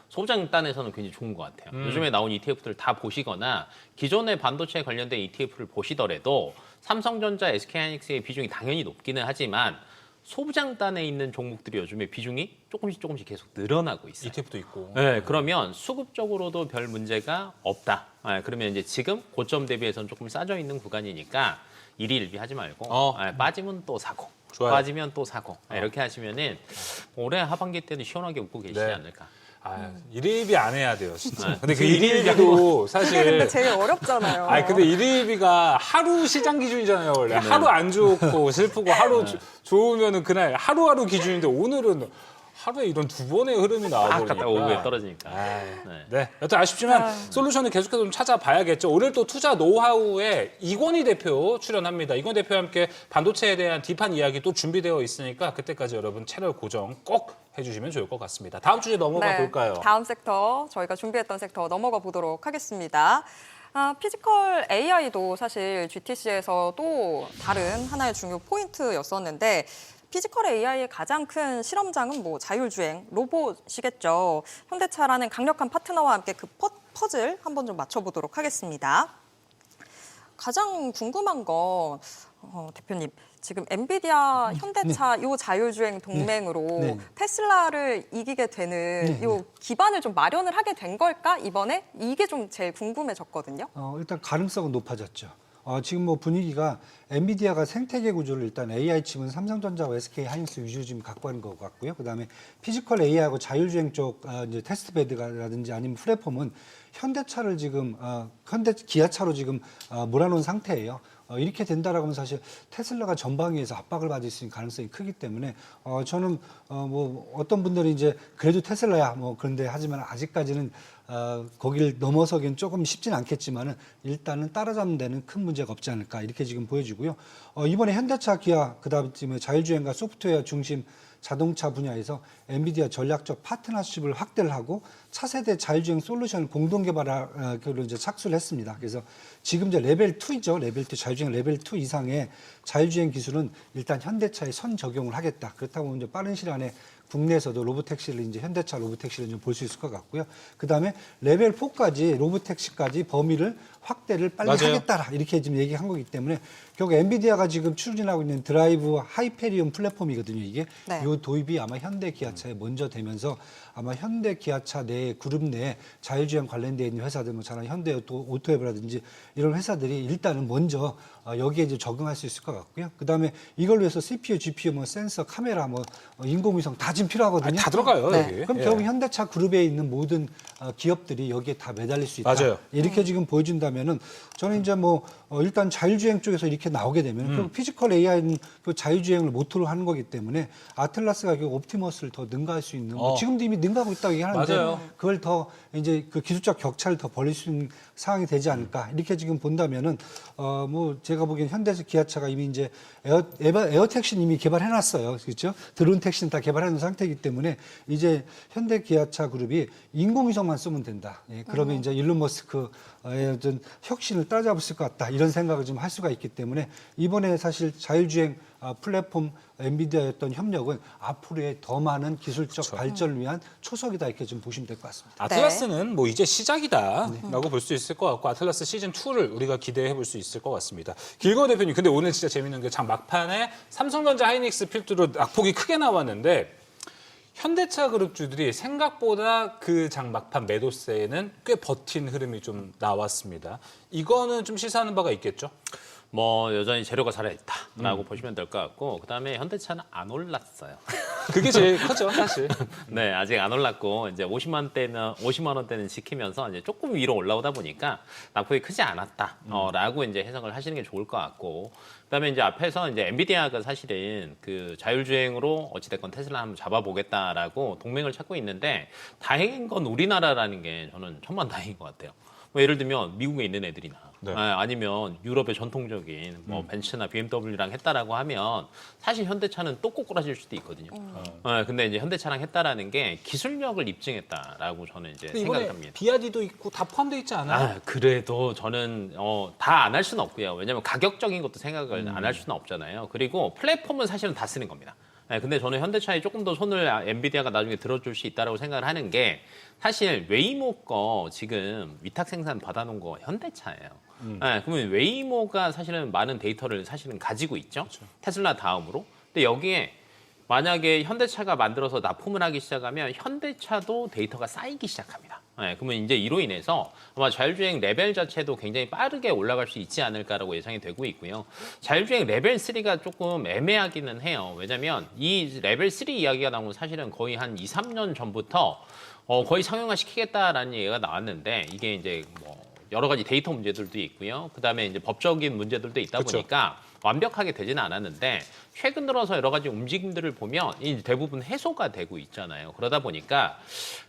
소부장 단에서는 굉장히 좋은 것 같아요. 요즘에 나온 ETF들 다 보시거나 기존의 반도체 관련된 ETF를 보시더라도 삼성전자, SK하이닉스의 비중이 당연히 높기는 하지만 소부장단에 있는 종목들이 요즘에 비중이 조금씩 계속 늘어나고 있어요. ETF도 있고. 네, 그러면 수급적으로도 별 문제가 없다. 네, 그러면 이제 지금 고점 대비해서는 조금 싸져 있는 구간이니까 일희일비하지 말고 빠지면 또 사고, 좋아요. 빠지면 또 사고 이렇게 하시면은 올해 하반기 때는 시원하게 웃고 계시지 네. 않을까. 일일비 안 해야 돼요, 진짜. 네. 근데 그 일일비도 사실. 그게 근데 제일 어렵잖아요. 근데 일일비가 하루 시장 기준이잖아요, 원래. 하루 안 좋고 슬프고 하루 좋으면은 그날 하루하루 기준인데 오늘은 하루에 이런 두 번의 흐름이 나와버리니까. 갔다 오후에 떨어지니까. 네. 여튼 아쉽지만 솔루션을 계속해서 좀 찾아봐야겠죠. 오늘 또 투자 노하우에 이건희 대표 출연합니다. 이건희 대표와 함께 반도체에 대한 딥한 이야기 또 준비되어 있으니까 그때까지 여러분 채널 고정 꼭 해주시면 좋을 것 같습니다. 다음 주제 넘어가 볼까요? 다음 섹터, 저희가 준비했던 섹터 넘어가 보도록 하겠습니다. 피지컬 AI도 사실 GTC에서 또 다른 하나의 중요 포인트였었는데 피지컬 AI의 가장 큰 실험장은 뭐 자율주행, 로봇이겠죠. 현대차라는 강력한 파트너와 함께 그 퍼즐 한번 좀 맞춰보도록 하겠습니다. 가장 궁금한 건 대표님, 지금 엔비디아, 현대차 요 자율주행 동맹으로 테슬라를 이기게 되는 요 기반을 좀 마련을 하게 된 걸까 이번에? 이게 좀 제일 궁금해졌거든요. 일단 가능성은 높아졌죠. 지금 뭐 분위기가 엔비디아가 생태계 구조를 일단 AI 측은 삼성전자와 SK 하이닉스 위주로 지금 갖고 가는 것 같고요. 그다음에 피지컬 AI하고 자율주행 쪽 이제 테스트 베드라든지 아니면 플랫폼은 현대차를 지금 기아차로 지금 몰아놓은 상태예요. 이렇게 된다라고 하면 사실 테슬라가 전방위에서 압박을 받을 수 있는 가능성이 크기 때문에 저는 뭐 어떤 분들이 이제 그래도 테슬라야 뭐 그런데 하지만 아직까지는 거기를 넘어서기는 조금 쉽진 않겠지만은 일단은 따라잡는 데는 큰 문제가 없지 않을까 이렇게 지금 보여지고요. 이번에 현대차, 기아 그다음에 자율주행과 소프트웨어 중심 자동차 분야에서 엔비디아 전략적 파트너십을 확대를 하고 차세대 자율주행 솔루션을 공동 개발하기로 이제 착수를 했습니다. 그래서 지금 이제 레벨 2이죠. 레벨 2 자율주행 레벨 2 이상의 자율주행 기술은 일단 현대차에 선 적용을 하겠다. 그렇다고 이제 빠른 시일 안에 국내에서도 로보택시를 이제 현대차 로보택시를 좀 볼 수 있을 것 같고요. 그다음에 레벨 4까지 로보택시까지 범위를 확대를 빨리 하겠다 이렇게 지금 얘기한 거기 때문에 결국 엔비디아가 지금 추진하고 있는 드라이브 하이페리온 플랫폼이거든요. 이게 이 도입이 아마 현대 기아차에 먼저 되면서 아마 현대 기아차 내 그룹 내에 자율주행 관련되어 있는 회사들 뭐 저는 현대 오토앱이라든지 이런 회사들이 일단은 먼저 여기에 이제 적응할 수 있을 것 같고요. 그다음에 이걸 위해서 CPU, GPU, 뭐 센서, 카메라, 뭐 인공위성 다 지금 필요하거든요. 다 들어가요. 여기. 그럼 결국 현대차 그룹에 있는 모든 기업들이 여기에 다 매달릴 수 있다. 맞아요. 이렇게 지금 보여준다면은 저는 이제 뭐 일단 자율주행 쪽에서 이렇게 나오게 되면 결국 피지컬 AI는 그 자율주행을 모토로 하는 거기 때문에 아틀라스가 그 옵티머스를 더 능가할 수 있는 뭐 지금도 이미 능가하고 있다고 얘기하는데 맞아요. 그걸 더 이제 그 기술적 격차를 더 벌릴 수 있는 상황이 되지 않을까 이렇게 지금 본다면은 뭐 제가 보기엔 현대 기아차가 이미 이제 에어 택시는 이미 개발해놨어요, 그렇죠? 드론 택시는 다 개발해놓은 상태이기 때문에 이제 현대 기아차 그룹이 인공위성만 쓰면 된다. 예, 그러면 이제 일론 머스크의 어떤 혁신을 따라잡을 것 같다 이런 생각을 좀 할 수가 있기 때문에 이번에 사실 자율주행 플랫폼 엔비디아였던 협력은 앞으로의 더 많은 기술적 발전을 위한 초석이다 이렇게 좀 보시면 될 것 같습니다. 아틀라스는 뭐 이제 시작이다라고 볼 수 있을 것 같고 아틀라스 시즌 2를 우리가 기대해 볼 수 있을 것 같습니다. 길건 대표님, 근데 오늘 진짜 재밌는 게 장 막판에 삼성전자 하이닉스 필두로 낙폭이 크게 나왔는데 현대차 그룹주들이 생각보다 그 장 막판 매도세에는 꽤 버틴 흐름이 좀 나왔습니다. 이거는 좀 시사하는 바가 있겠죠? 뭐 여전히 재료가 살아있다라고 보시면 될 것 같고 그다음에 현대차는 안 올랐어요. 그게 제일 크죠, 사실. 네, 아직 안 올랐고 이제 50만 원대는 지키면서 이제 조금 위로 올라오다 보니까 낙폭이 크지 않았다라고 이제 해석을 하시는 게 좋을 것 같고, 그다음에 이제 앞에서 이제 엔비디아가 사실은 그 자율주행으로 어찌됐건 테슬라 한번 잡아보겠다라고 동맹을 찾고 있는데, 다행인 건 우리나라라는 게 저는 천만다행인 것 같아요. 뭐 예를 들면 미국에 있는 애들이나 네. 아니면 유럽의 전통적인 뭐 벤츠나 BMW랑 했다라고 하면 사실 현대차는 또 꼬꾸라질 수도 있거든요. 근데 이제 현대차랑 했다라는 게 기술력을 입증했다라고 저는 이제 생각합니다. 비아디도 있고 다 포함되어 있지 않아요? 그래도 저는 다 안 할 수는 없고요. 왜냐하면 가격적인 것도 생각을 안 할 수는 없잖아요. 그리고 플랫폼은 사실은 다 쓰는 겁니다. 근데 저는 현대차에 조금 더 손을 엔비디아가 나중에 들어줄 수 있다고 생각을 하는 게, 사실 웨이모 거 지금 위탁 생산 받아놓은 거 현대차예요. 그러면 웨이모가 사실은 많은 데이터를 사실은 가지고 있죠. 그렇죠. 테슬라 다음으로. 근데 여기에 만약에 현대차가 만들어서 납품을 하기 시작하면 현대차도 데이터가 쌓이기 시작합니다. 그러면 이제 이로 인해서 아마 자율주행 레벨 자체도 굉장히 빠르게 올라갈 수 있지 않을까라고 예상이 되고 있고요. 자율주행 레벨 3가 조금 애매하기는 해요. 왜냐하면 이 레벨 3 이야기가 나온 건 사실은 거의 한 2, 3년 전부터 거의 상용화 시키겠다라는 얘기가 나왔는데, 이게 이제 뭐 여러 가지 데이터 문제들도 있고요. 그다음에 이제 법적인 문제들도 있다 그쵸. 보니까 완벽하게 되지는 않았는데, 최근 들어서 여러 가지 움직임들을 보면 이 대부분 해소가 되고 있잖아요. 그러다 보니까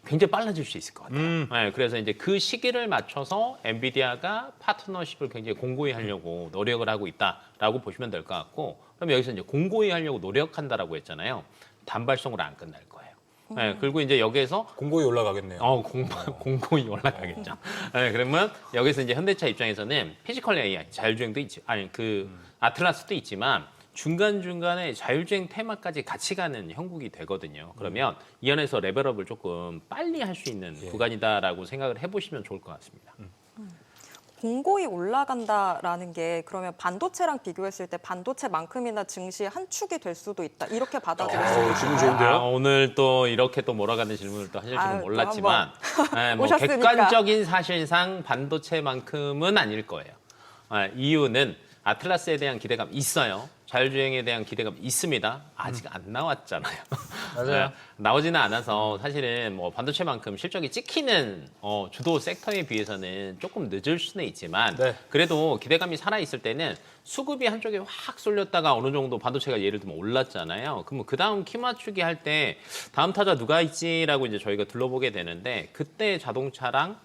굉장히 빨라질 수 있을 것 같아요. 그래서 이제 그 시기를 맞춰서 엔비디아가 파트너십을 굉장히 공고히 하려고 노력을 하고 있다라고 보시면 될 것 같고, 그럼 여기서 이제 공고히 하려고 노력한다라고 했잖아요. 단발성으로 안 끝날 거예요. 그리고 이제 여기에서 공고히 올라가겠네요. 공고히 올라가겠죠. 그러면 여기서 이제 현대차 입장에서는 피지컬 AI, 자율주행도 있지, 아틀라스도 있지만 중간중간에 자율주행 테마까지 같이 가는 형국이 되거든요. 그러면 이 안에서 레벨업을 조금 빨리 할 수 있는 구간이다라고 생각을 해보시면 좋을 것 같습니다. 공고히 올라간다라는 게 그러면 반도체랑 비교했을 때 반도체만큼이나 증시 한 축이 될 수도 있다. 이렇게 받아들일 수 있나요? 질문 좋은데요? 오늘 또 이렇게 또 몰아가는 질문을 또 하실 줄은 또 몰랐지만, 뭐 오셨으니까. 객관적인 사실상 반도체만큼은 아닐 거예요. 이유는 아틀라스에 대한 기대감 있어요. 자율주행에 대한 기대감 있습니다. 아직 안 나왔잖아요. 맞아요. 나오지는 않아서 사실은 뭐 반도체만큼 실적이 찍히는 주도 섹터에 비해서는 조금 늦을 수는 있지만, 네. 그래도 기대감이 살아있을 때는 수급이 한쪽에 확 쏠렸다가 어느 정도 반도체가 예를 들면 올랐잖아요. 그러면 그 다음 키 맞추기 할 때 다음 타자 누가 있지라고 이제 저희가 둘러보게 되는데, 그때 자동차랑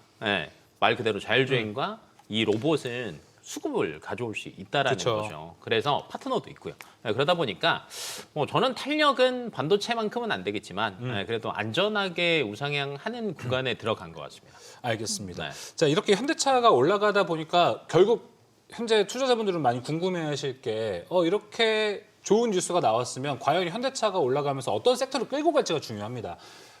말 그대로 자율주행과 이 로봇은 수급을 가져올 수 있다라는 그쵸. 거죠. 그래서 파트너도 있고요. 그러다 보니까 뭐 저는 탄력은 반도체만큼은 안 되겠지만 그래도 안전하게 우상향하는 구간에 들어간 것 같습니다. 알겠습니다. 네. 자, 이렇게 현대차가 올라가다 보니까 결국 현재 투자자분들은 많이 궁금해하실 게 이렇게 좋은 뉴스가 나왔으면 과연 현대차가 올라가면서 어떤 섹터를 끌고 갈지가 중요합니다.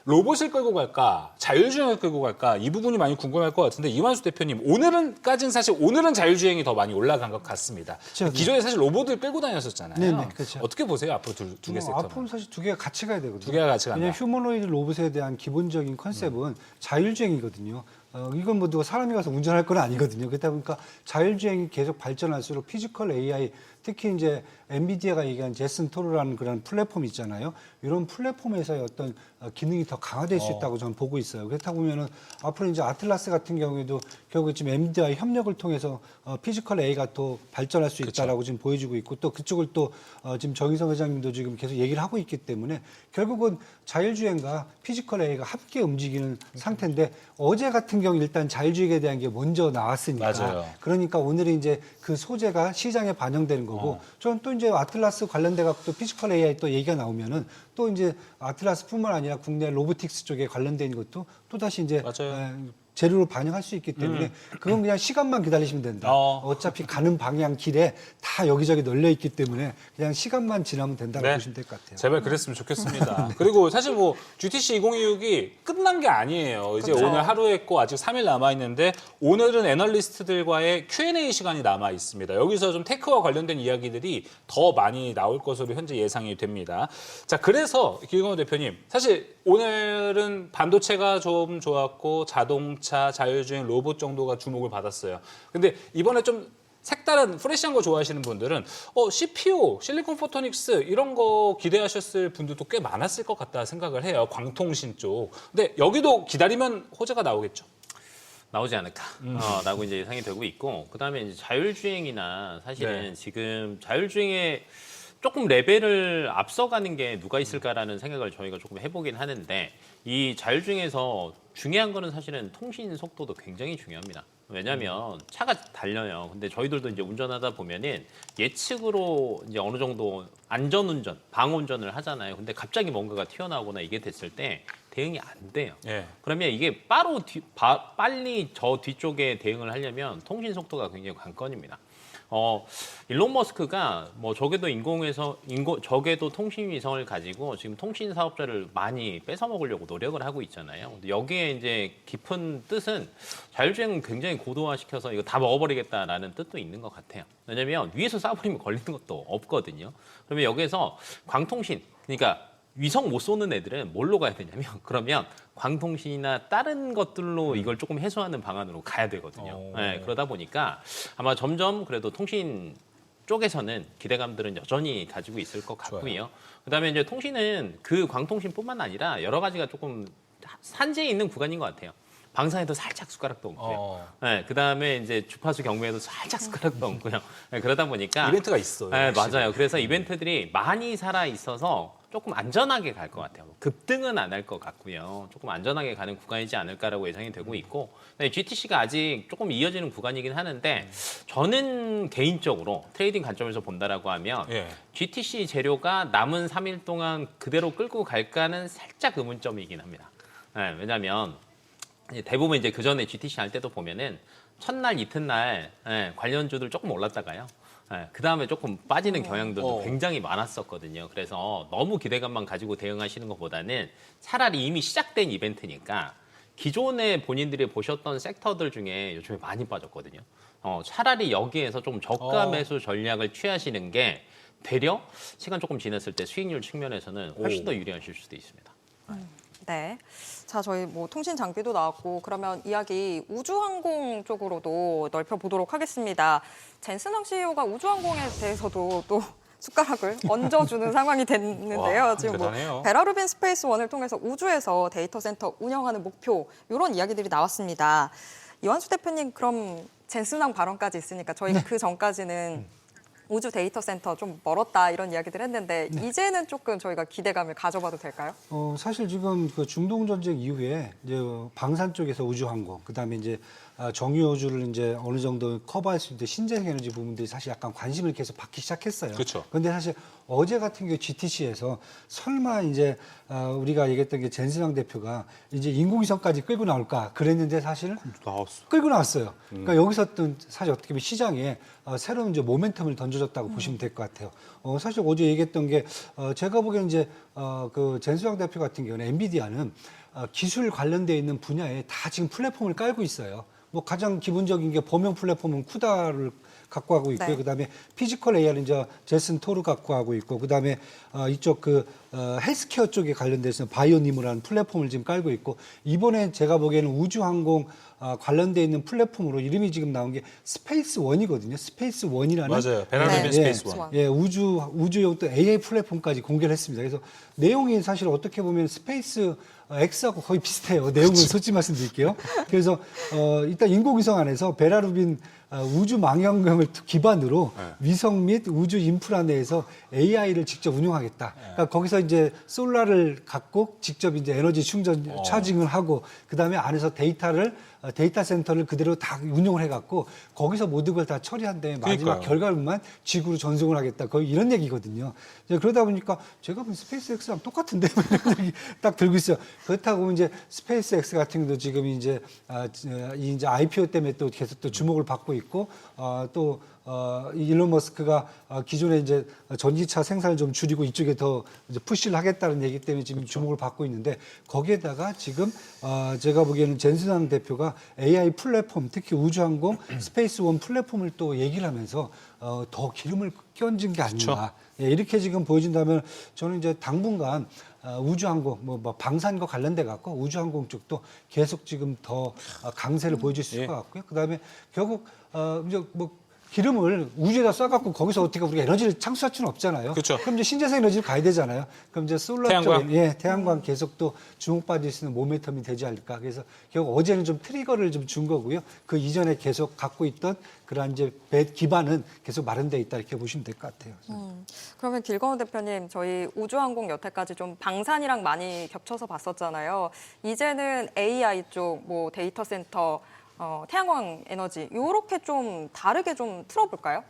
로봇을 끌고 갈까, 자율주행을 끌고 갈까, 이 부분이 많이 궁금할 것 같은데, 이완수 대표님, 오늘은 자율주행이 더 많이 올라간 것 같습니다. 그렇죠. 기존에 사실 로봇을 끌고 다녔었잖아요. 네네, 그렇죠. 어떻게 보세요, 앞으로 두 개 섹터는? 앞으로는 사실 두 개가 같이 가야 되거든요. 두 개가 같이 간다. 왜냐하면 휴머노이드 로봇에 대한 기본적인 컨셉은 자율주행이거든요. 이건 뭐 누가 사람이 가서 운전할 건 아니거든요. 그렇다 보니까 자율주행이 계속 발전할수록 피지컬 AI, 특히 이제 엔비디아가 얘기한 제슨 토르라는 그런 플랫폼 있잖아요. 이런 플랫폼에서의 어떤 기능이 더 강화될 수 있다고 저는 보고 있어요. 그렇다 보면은 앞으로 이제 아틀라스 같은 경우에도 결국 지금 엔비디아의 협력을 통해서 피지컬 AI가 더 발전할 수 있다라고 지금 보여주고 있고, 또 그쪽을 또 지금 정의성 회장님도 지금 계속 얘기를 하고 있기 때문에 결국은 자율주행과 피지컬 AI가 함께 움직이는 상태인데, 어제 같은 경우 일단 자율주행에 대한 게 먼저 나왔으니까 맞아요. 그러니까 오늘은 이제 그 소재가 시장에 반영되는 거고, 저는 또 이제 아틀라스 관련돼 갖고 또 피지컬 AI 또 얘기가 나오면은 또 이제 아틀라스뿐만 아니라 국내 로보틱스 쪽에 관련된 것도 또 다시 이제 맞아요. 재료로 반영할 수 있기 때문에 그건 그냥 시간만 기다리시면 된다. 어차피 가는 방향 길에 다 여기저기 널려 있기 때문에 그냥 시간만 지나면 된다고 보시면 될 것 같아요. 제발 그랬으면 좋겠습니다. 그리고 사실 뭐 GTC 2026이 끝난 게 아니에요. 이제 그렇죠. 오늘 하루 했고 아직 3일 남아 있는데, 오늘은 애널리스트들과의 Q&A 시간이 남아 있습니다. 여기서 좀 테크와 관련된 이야기들이 더 많이 나올 것으로 현재 예상이 됩니다. 자, 그래서 김건우 대표님, 사실 오늘은 반도체가 좀 좋았고 자동차, 자율주행, 로봇 정도가 주목을 받았어요. 근데 이번에 좀 색다른 프레시한 거 좋아하시는 분들은 CPU, 실리콘 포토닉스 이런 거 기대하셨을 분들도 꽤 많았을 것 같다 생각을 해요. 광통신 쪽. 근데 여기도 기다리면 호재가 나오겠죠. 나오지 않을까 라고 이제 예상이 되고 있고, 그다음에 이제 자율주행이나 사실은 네. 지금 자율주행에 조금 레벨을 앞서가는 게 누가 있을까라는 생각을 저희가 조금 해보긴 하는데, 이 자율주행에서 중요한 거는 사실은 통신 속도도 굉장히 중요합니다. 왜냐하면 차가 달려요. 근데 저희들도 이제 운전하다 보면은 예측으로 이제 어느 정도 안전운전, 방운전을 하잖아요. 근데 갑자기 뭔가가 튀어나오거나 이게 됐을 때 대응이 안 돼요. 예. 그러면 이게 빨리 저 뒤쪽에 대응을 하려면 통신 속도가 굉장히 관건입니다. 일론 머스크가 뭐 적에도 통신 위성을 가지고 지금 통신 사업자를 많이 뺏어 먹으려고 노력을 하고 있잖아요. 근데 여기에 이제 깊은 뜻은 자율주행은 굉장히 고도화시켜서 이거 다 먹어버리겠다라는 뜻도 있는 것 같아요. 왜냐면 위에서 쏴버리면 걸리는 것도 없거든요. 그러면 여기에서 광통신, 그러니까 위성 못 쏘는 애들은 뭘로 가야 되냐면, 그러면 광통신이나 다른 것들로 이걸 조금 해소하는 방안으로 가야 되거든요. 네, 그러다 보니까 아마 점점 그래도 통신 쪽에서는 기대감들은 여전히 가지고 있을 것 같고요. 그다음에 이제 통신은 그 광통신뿐만 아니라 여러 가지가 조금 산재에 있는 구간인 것 같아요. 방사에도 살짝 숟가락도 얹고요. 네, 그다음에 이제 주파수 경매에도 살짝 숟가락도 얹고요. 네, 그러다 보니까 이벤트가 있어요. 네, 맞아요. 그래서 이벤트들이 많이 살아 있어서 조금 안전하게 갈 것 같아요. 급등은 안 할 것 같고요. 조금 안전하게 가는 구간이지 않을까라고 예상이 되고 있고, GTC가 아직 조금 이어지는 구간이긴 하는데, 저는 개인적으로 트레이딩 관점에서 본다라고 하면 예. GTC 재료가 남은 3일 동안 그대로 끌고 갈까는 살짝 의문점이긴 합니다. 네, 왜냐하면 대부분 이제 그 전에 GTC 할 때도 보면은 첫날 이튿날 관련주들 조금 올랐다가요. 그 다음에 조금 빠지는 경향들도 굉장히 많았었거든요. 그래서 너무 기대감만 가지고 대응하시는 것보다는 차라리 이미 시작된 이벤트니까 기존에 본인들이 보셨던 섹터들 중에 요즘에 많이 빠졌거든요. 차라리 여기에서 좀 저가 매수 전략을 취하시는 게 되려 시간 조금 지났을 때 수익률 측면에서는 훨씬 더 유리하실 수도 있습니다. 네. 자, 저희 뭐 통신 장비도 나왔고, 그러면 이야기 우주항공 쪽으로도 넓혀보도록 하겠습니다. 젠슨왕 CEO가 우주항공에 대해서도 또 숟가락을 얹어주는 상황이 됐는데요. 와, 지금 대단해요. 뭐 베라루빈 스페이스 원을 통해서 우주에서 데이터 센터 운영하는 목표, 이런 이야기들이 나왔습니다. 이완수 대표님, 그럼 젠슨왕 발언까지 있으니까 저희가 그 전까지는 우주 데이터 센터 좀 멀었다 이런 이야기들 했는데 이제는 조금 저희가 기대감을 가져봐도 될까요? 사실 지금 그 중동 전쟁 이후에 이제 방산 쪽에서 우주항공, 그다음에 이제 정유우주를 이제 어느 정도 커버할 수 있는 신재생 에너지 부분들이 사실 약간 관심을 계속 받기 시작했어요. 그렇죠. 그런데 사실 어제 같은 경우 GTC에서 설마 이제 우리가 얘기했던 게 젠슨왕 대표가 이제 인공위성까지 끌고 나올까 그랬는데 사실 끌고 나왔어요. 그러니까 여기서 또 사실 어떻게 보면 시장에 새로운 이제 모멘텀을 던져줬다고 보시면 될 것 같아요. 사실 어제 얘기했던 게 제가 보기에는 이제 그 젠슨왕 대표 같은 경우는 엔비디아는 기술 관련돼 있는 분야에 다 지금 플랫폼을 깔고 있어요. 뭐 가장 기본적인 게 범용 플랫폼은 쿠다를 갖고 하고 있고요. 네. 그다음에 피지컬 AR은 이제 제슨 토르 갖고 하고 있고, 그다음에 이쪽 헬스케어 쪽에 관련돼서 바이오니무라는 플랫폼을 지금 깔고 있고, 이번에 제가 보기에는 우주항공 관련돼 있는 플랫폼으로 이름이 지금 나온 게 스페이스 원이거든요. 스페이스 원이라는 맞아요. 베라루빈 네. 스페이스 원. 원. 예, 우주용 또 AI 플랫폼까지 공개를 했습니다. 그래서 내용이 사실 어떻게 보면 스페이스 X하고 거의 비슷해요. 내용은 솔직히 말씀드릴게요. 그래서 일단 인공위성 안에서 베라루빈 우주 망원경을 기반으로 위성 및 우주 인프라 내에서 AI를 직접 운용하겠다. 그러니까 거기서 이제 솔라를 갖고 직접 이제 에너지 충전 차징을 하고, 그다음에 안에서 데이터 센터를 그대로 다 운용을 해갖고 거기서 모든 걸 다 처리한 다음에 마지막 그러니까요. 결과물만 지구로 전송을 하겠다. 거의 이런 얘기거든요. 이제 그러다 보니까 제가 보면 스페이스X랑 똑같은데 이런 생각이 딱 들고 있어요. 그렇다고 이제 스페이스X 같은 경우도 지금 이제 이제 IPO 때문에 또 계속 또 주목을 받고 있고, 또 일론 머스크가 기존에 이제 전기차 생산을 좀 줄이고 이쪽에 더 이제 푸시를 하겠다는 얘기 때문에 지금 주목을 받고 있는데, 거기에다가 지금 제가 보기에는 젠슨왕 대표가 AI 플랫폼, 특히 우주항공 스페이스 원 플랫폼을 또 얘기를 하면서 더 기름을 끼얹은 게 아닌가. 예, 이렇게 지금 보여진다면 저는 이제 당분간 우주항공, 뭐 방산과 관련돼 갖고 우주항공 쪽도 계속 지금 더 강세를 보여줄 수 있을 것 같고요. 그다음에 결국 이제 뭐 기름을 우주에다 쏴갖고 거기서 어떻게 우리가 에너지를 창출할 수는 없잖아요. 그렇죠. 그럼 이제 신재생 에너지를 가야 되잖아요. 그럼 이제 솔라 태양광. 쪽, 예, 태양광 계속 또 주목받을 수 있는 모멘텀이 되지 않을까. 그래서 결국 어제는 좀 트리거를 좀 준 거고요. 그 이전에 계속 갖고 있던 그러한 이제 기반은 계속 마련돼 있다 이렇게 보시면 될 것 같아요. 그러면 길건우 대표님, 저희 우주항공 여태까지 좀 방산이랑 많이 겹쳐서 봤었잖아요. 이제는 AI 쪽, 뭐 데이터 센터, 태양광 에너지 이렇게 좀 다르게 좀 풀어볼까요?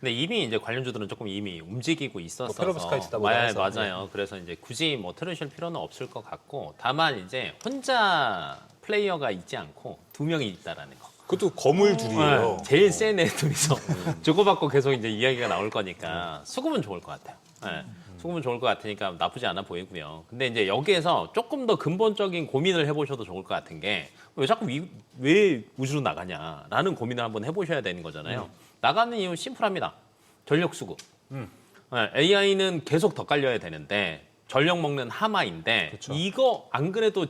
근데 이미 이제 관련주들은 조금 이미 움직이고 있었어서 페로브스카이트다 보다 해서. 맞아요. 그래서 이제 굳이 뭐 틀으실 필요는 없을 것 같고 다만 이제 혼자 플레이어가 있지 않고 두 명이 있다라는 거. 그것도 거물 둘이에요. 제일 센 애 둘이서 주고받고 계속 이제 이야기가 나올 거니까 수급은 좋을 것 같아요. 네. 수급은 좋을 것 같으니까 나쁘지 않아 보이고요. 근데 이제 여기에서 조금 더 근본적인 고민을 해보셔도 좋을 것 같은 게 왜 자꾸 왜 우주로 나가냐라는 고민을 한번 해보셔야 되는 거잖아요. 나가는 이유 심플합니다. 전력 수급. AI는 계속 더 깔려야 되는데 전력 먹는 하마인데 그렇죠. 이거 안 그래도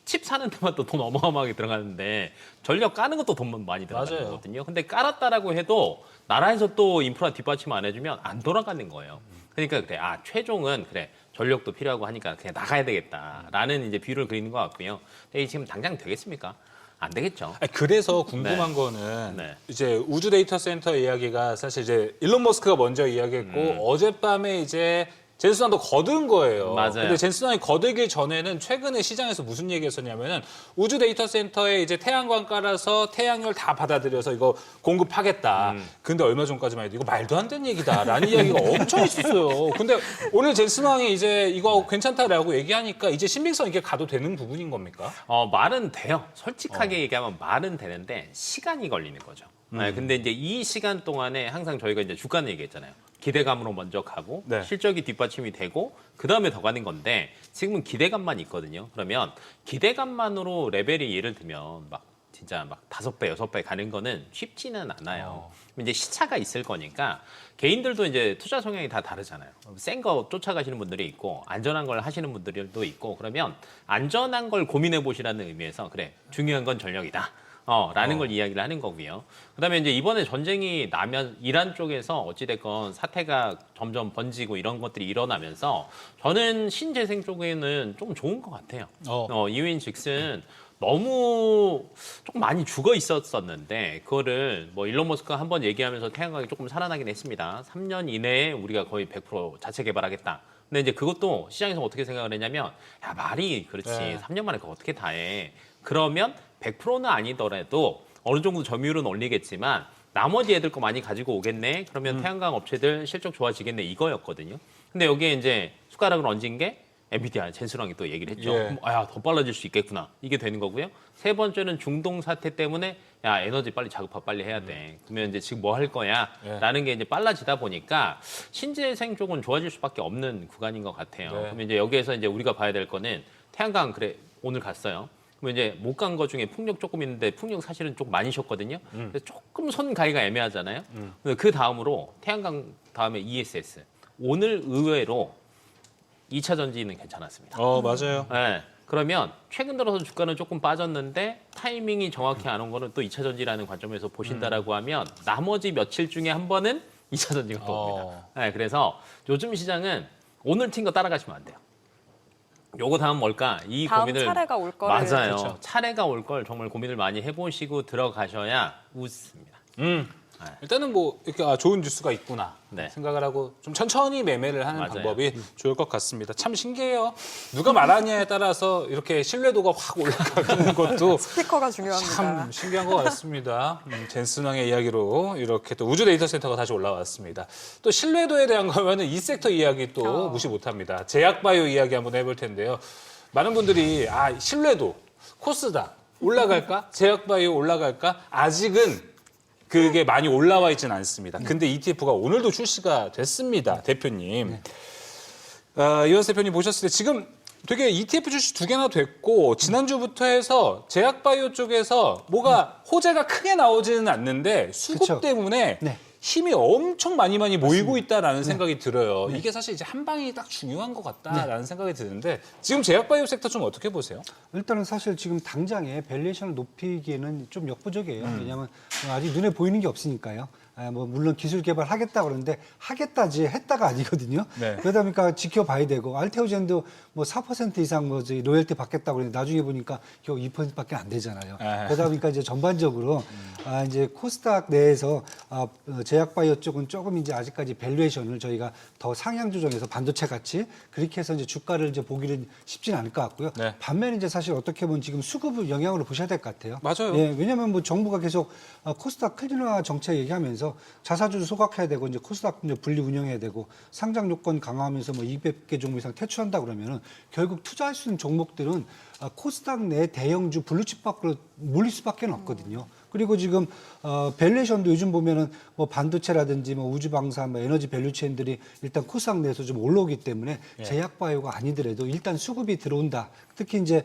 칩 사는 데만 또 돈 어마어마하게 들어가는데 전력 까는 것도 돈 많이 들어가는 맞아요. 거거든요. 근데 깔았다라고 해도 나라에서 또 인프라 뒷받침 안 해주면 안 돌아가는 거예요. 그러니까 그래, 최종은 그래 전력도 필요하고 하니까 그냥 나가야 되겠다라는 이제 비율을 그리는 것 같고요. 근데 지금 당장 되겠습니까? 안 되겠죠. 아니, 그래서 궁금한 거는 네. 이제 우주 데이터 센터 이야기가 사실 이제 일론 머스크가 먼저 이야기했고 어젯밤에 이제 젠슨 왕도 거둔 거예요. 맞아요. 근데 젠슨 왕이 거두기 전에는 최근에 시장에서 무슨 얘기했었냐면은 우주 데이터 센터에 이제 태양광 깔아서 태양열 다 받아들여서 이거 공급하겠다. 근데 얼마 전까지만 해도 이거 말도 안 되는 얘기다라는 이야기가 엄청 있었어요. 근데 오늘 젠슨 왕이 이제 이거 괜찮다라고 얘기하니까 이제 신빙성 있게 가도 되는 부분인 겁니까? 말은 돼요. 솔직하게 얘기하면 말은 되는데 시간이 걸리는 거죠. 네, 근데 이제 이 시간 동안에 항상 저희가 이제 주가는 얘기했잖아요. 기대감으로 먼저 가고 네. 실적이 뒷받침이 되고 그 다음에 더 가는 건데 지금은 기대감만 있거든요. 그러면 기대감만으로 레벨이 예를 들면 막 진짜 막 5배, 6배 가는 거는 쉽지는 않아요. 이제 시차가 있을 거니까 개인들도 이제 투자 성향이 다 다르잖아요. 센 거 쫓아가시는 분들이 있고 안전한 걸 하시는 분들도 있고 그러면 안전한 걸 고민해 보시라는 의미에서 그래 중요한 건 전력이다. 라는 걸 이야기를 하는 거고요. 그다음에 이제 이번에 전쟁이 나면 이란 쪽에서 어찌됐건 사태가 점점 번지고 이런 것들이 일어나면서 저는 신재생 쪽에는 좀 좋은 것 같아요. 이유인즉슨 너무 조금 많이 죽어 있었었는데 그거를 뭐 일론 머스크가 한번 얘기하면서 태양광이 조금 살아나긴 했습니다. 3년 이내에 우리가 거의 100% 자체 개발하겠다. 근데 이제 그것도 시장에서 어떻게 생각을 했냐면 야 말이 그렇지 네. 3년 만에 그거 어떻게 다 해. 그러면 100%는 아니더라도 어느 정도 점유율은 올리겠지만 나머지 애들 거 많이 가지고 오겠네. 그러면 태양광 업체들 실적 좋아지겠네 이거였거든요. 근데 여기에 이제 숟가락을 얹은 게 엔비디아 젠슨왕이 또 얘기를 했죠. 예. 더 빨라질 수 있겠구나. 이게 되는 거고요. 세 번째는 중동 사태 때문에 야 에너지 빨리 자급화 빨리 해야 돼. 그러면 이제 지금 뭐 할 거야? 예. 라는 게 이제 빨라지다 보니까 신재생 쪽은 좋아질 수밖에 없는 구간인 것 같아요. 네. 그러면 이제 여기에서 이제 우리가 봐야 될 거는 태양광 그래 오늘 갔어요. 그럼 이제 못 간 거 중에 풍력 조금 있는데 풍력 사실은 좀 많이 쉬었거든요. 그래서 조금 손 가기가 애매하잖아요. 그 다음으로 태양광 다음에 ESS. 오늘 의외로 2차 전지는 괜찮았습니다. 맞아요. 네. 그러면 최근 들어서 주가는 조금 빠졌는데 타이밍이 정확히 안 온 거는 또 2차 전지라는 관점에서 보신다라고 하면 나머지 며칠 중에 한 번은 2차 전지가 또 옵니다. 네, 그래서 요즘 시장은 오늘 튄 거 따라가시면 안 돼요. 요거 다음 뭘까? 이 다음 고민을 차례가 올 거를. 맞아요. 그렇죠. 차례가 올 걸 정말 고민을 많이 해보시고 들어가셔야 웃습니다. 일단은 뭐 이렇게 좋은 뉴스가 있구나 네. 생각을 하고 좀 천천히 매매를 하는 맞아요. 방법이 좋을 것 같습니다. 참 신기해요. 누가 말하냐에 따라서 이렇게 신뢰도가 확 올라가는 것도 스피커가 중요합니다. 참 신기한 것 같습니다. 젠슨 왕의 이야기로 이렇게 또 우주 데이터 센터가 다시 올라왔습니다. 또 신뢰도에 대한 거면은 이 섹터 이야기 또 무시 못합니다. 제약바이오 이야기 한번 해볼 텐데요. 많은 분들이 신뢰도 코스닥 올라갈까? 제약바이오 올라갈까? 아직은 그게 많이 올라와 있지는 않습니다. 근데 ETF가 오늘도 출시가 됐습니다, 대표님. 이완 대표님 보셨을 때 지금 되게 ETF 출시 2개나 됐고 지난주부터 해서 제약바이오 쪽에서 뭐가 호재가 크게 나오지는 않는데 수급 그쵸. 때문에 네. 힘이 엄청 많이 모이고 있다라는 생각이 들어요. 이게 사실 이제 한 방이 딱 중요한 것 같다라는 생각이 드는데 지금 제약바이오 섹터 좀 어떻게 보세요? 일단은 사실 지금 당장에 밸류에이션을 높이기에는 좀 역부족이에요. 왜냐하면 아직 눈에 보이는 게 없으니까요. 뭐 물론 기술 개발하겠다 그러는데 하겠다지 했다가 아니거든요. 네. 그러다 보니까 지켜봐야 되고 알테오젠도 뭐 4% 이상 뭐 저희 로열티 받겠다고 그러는데 나중에 보니까 겨우 2%밖에 안 되잖아요. 그러다 보니까 이제 전반적으로 이제 코스닥 내에서 제약바이오 쪽은 조금 이제 아직까지 밸류에이션을 저희가 더 상향 조정해서 반도체 같이 그렇게 해서 이제 주가를 이제 보기는 쉽지는 않을 것 같고요. 네. 반면에 이제 사실 어떻게 보면 지금 수급을 영향으로 보셔야 될 것 같아요. 맞아요. 예, 왜냐하면 뭐 정부가 계속 코스닥 클린화 정책 얘기하면서 자사주를 소각해야 되고 이제 코스닥 이제 분리 운영해야 되고 상장 요건 강화하면서 뭐 200개 종목 이상 퇴출한다 그러면은 결국 투자할 수 있는 종목들은 코스닥 내 대형주 블루칩 밖으로 몰릴 수밖에 없거든요. 그리고 지금 밸류에이션도 요즘 보면은 뭐 반도체라든지 뭐 우주방산, 뭐 에너지 밸류체인들이 일단 코스닥 내에서 좀 올라오기 때문에 제약바이오가 아니더라도 일단 수급이 들어온다. 특히 이제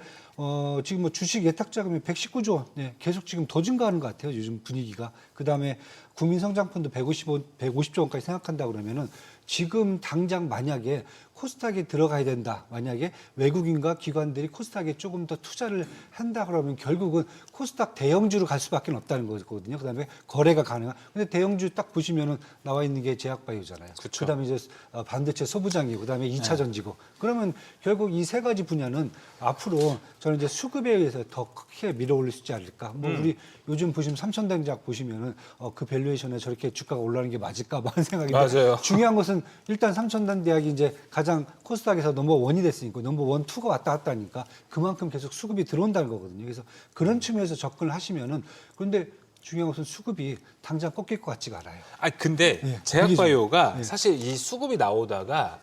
지금 뭐 주식 예탁 자금이 119조 원, 계속 지금 더 증가하는 것 같아요. 요즘 분위기가. 그다음에 국민성장펀드 150조 원까지 생각한다 그러면은 지금 당장 만약에 코스닥에 들어가야 된다. 만약에 외국인과 기관들이 코스닥에 조금 더 투자를 한다 그러면 결국은 코스닥 대형주로 갈 수밖에 없다는 거거든요. 그다음에 거래가 가능한. 근데 대형주 딱 보시면은 나와 있는 게 제약바이오잖아요. 그쵸. 그다음에 이제 반도체 소부장이고 그다음에 2차 전지고. 그러면 결국 이 세 가지 분야는 앞으로 저는 이제 수급에 의해서 더 크게 밀어올릴 수 있지 않을까. 뭐 우리 요즘 보시면 삼천대작 보시면은 그 밸류에이션에 저렇게 주가가 올라가는 게 맞을까 뭐 하는 생각인데 맞아요. 중요한 것은 일단 삼천단대학이 이제 가장 코스닥에서 넘버원이 됐으니까 넘버원, 투가 왔다 갔다 하니까 그만큼 계속 수급이 들어온다는 거거든요. 그래서 그런 측면에서 접근을 하시면은 그런데 중요한 것은 수급이 당장 꺾일 것 같지가 않아요. 근데 예, 제약바이오가 예. 사실 이 수급이 나오다가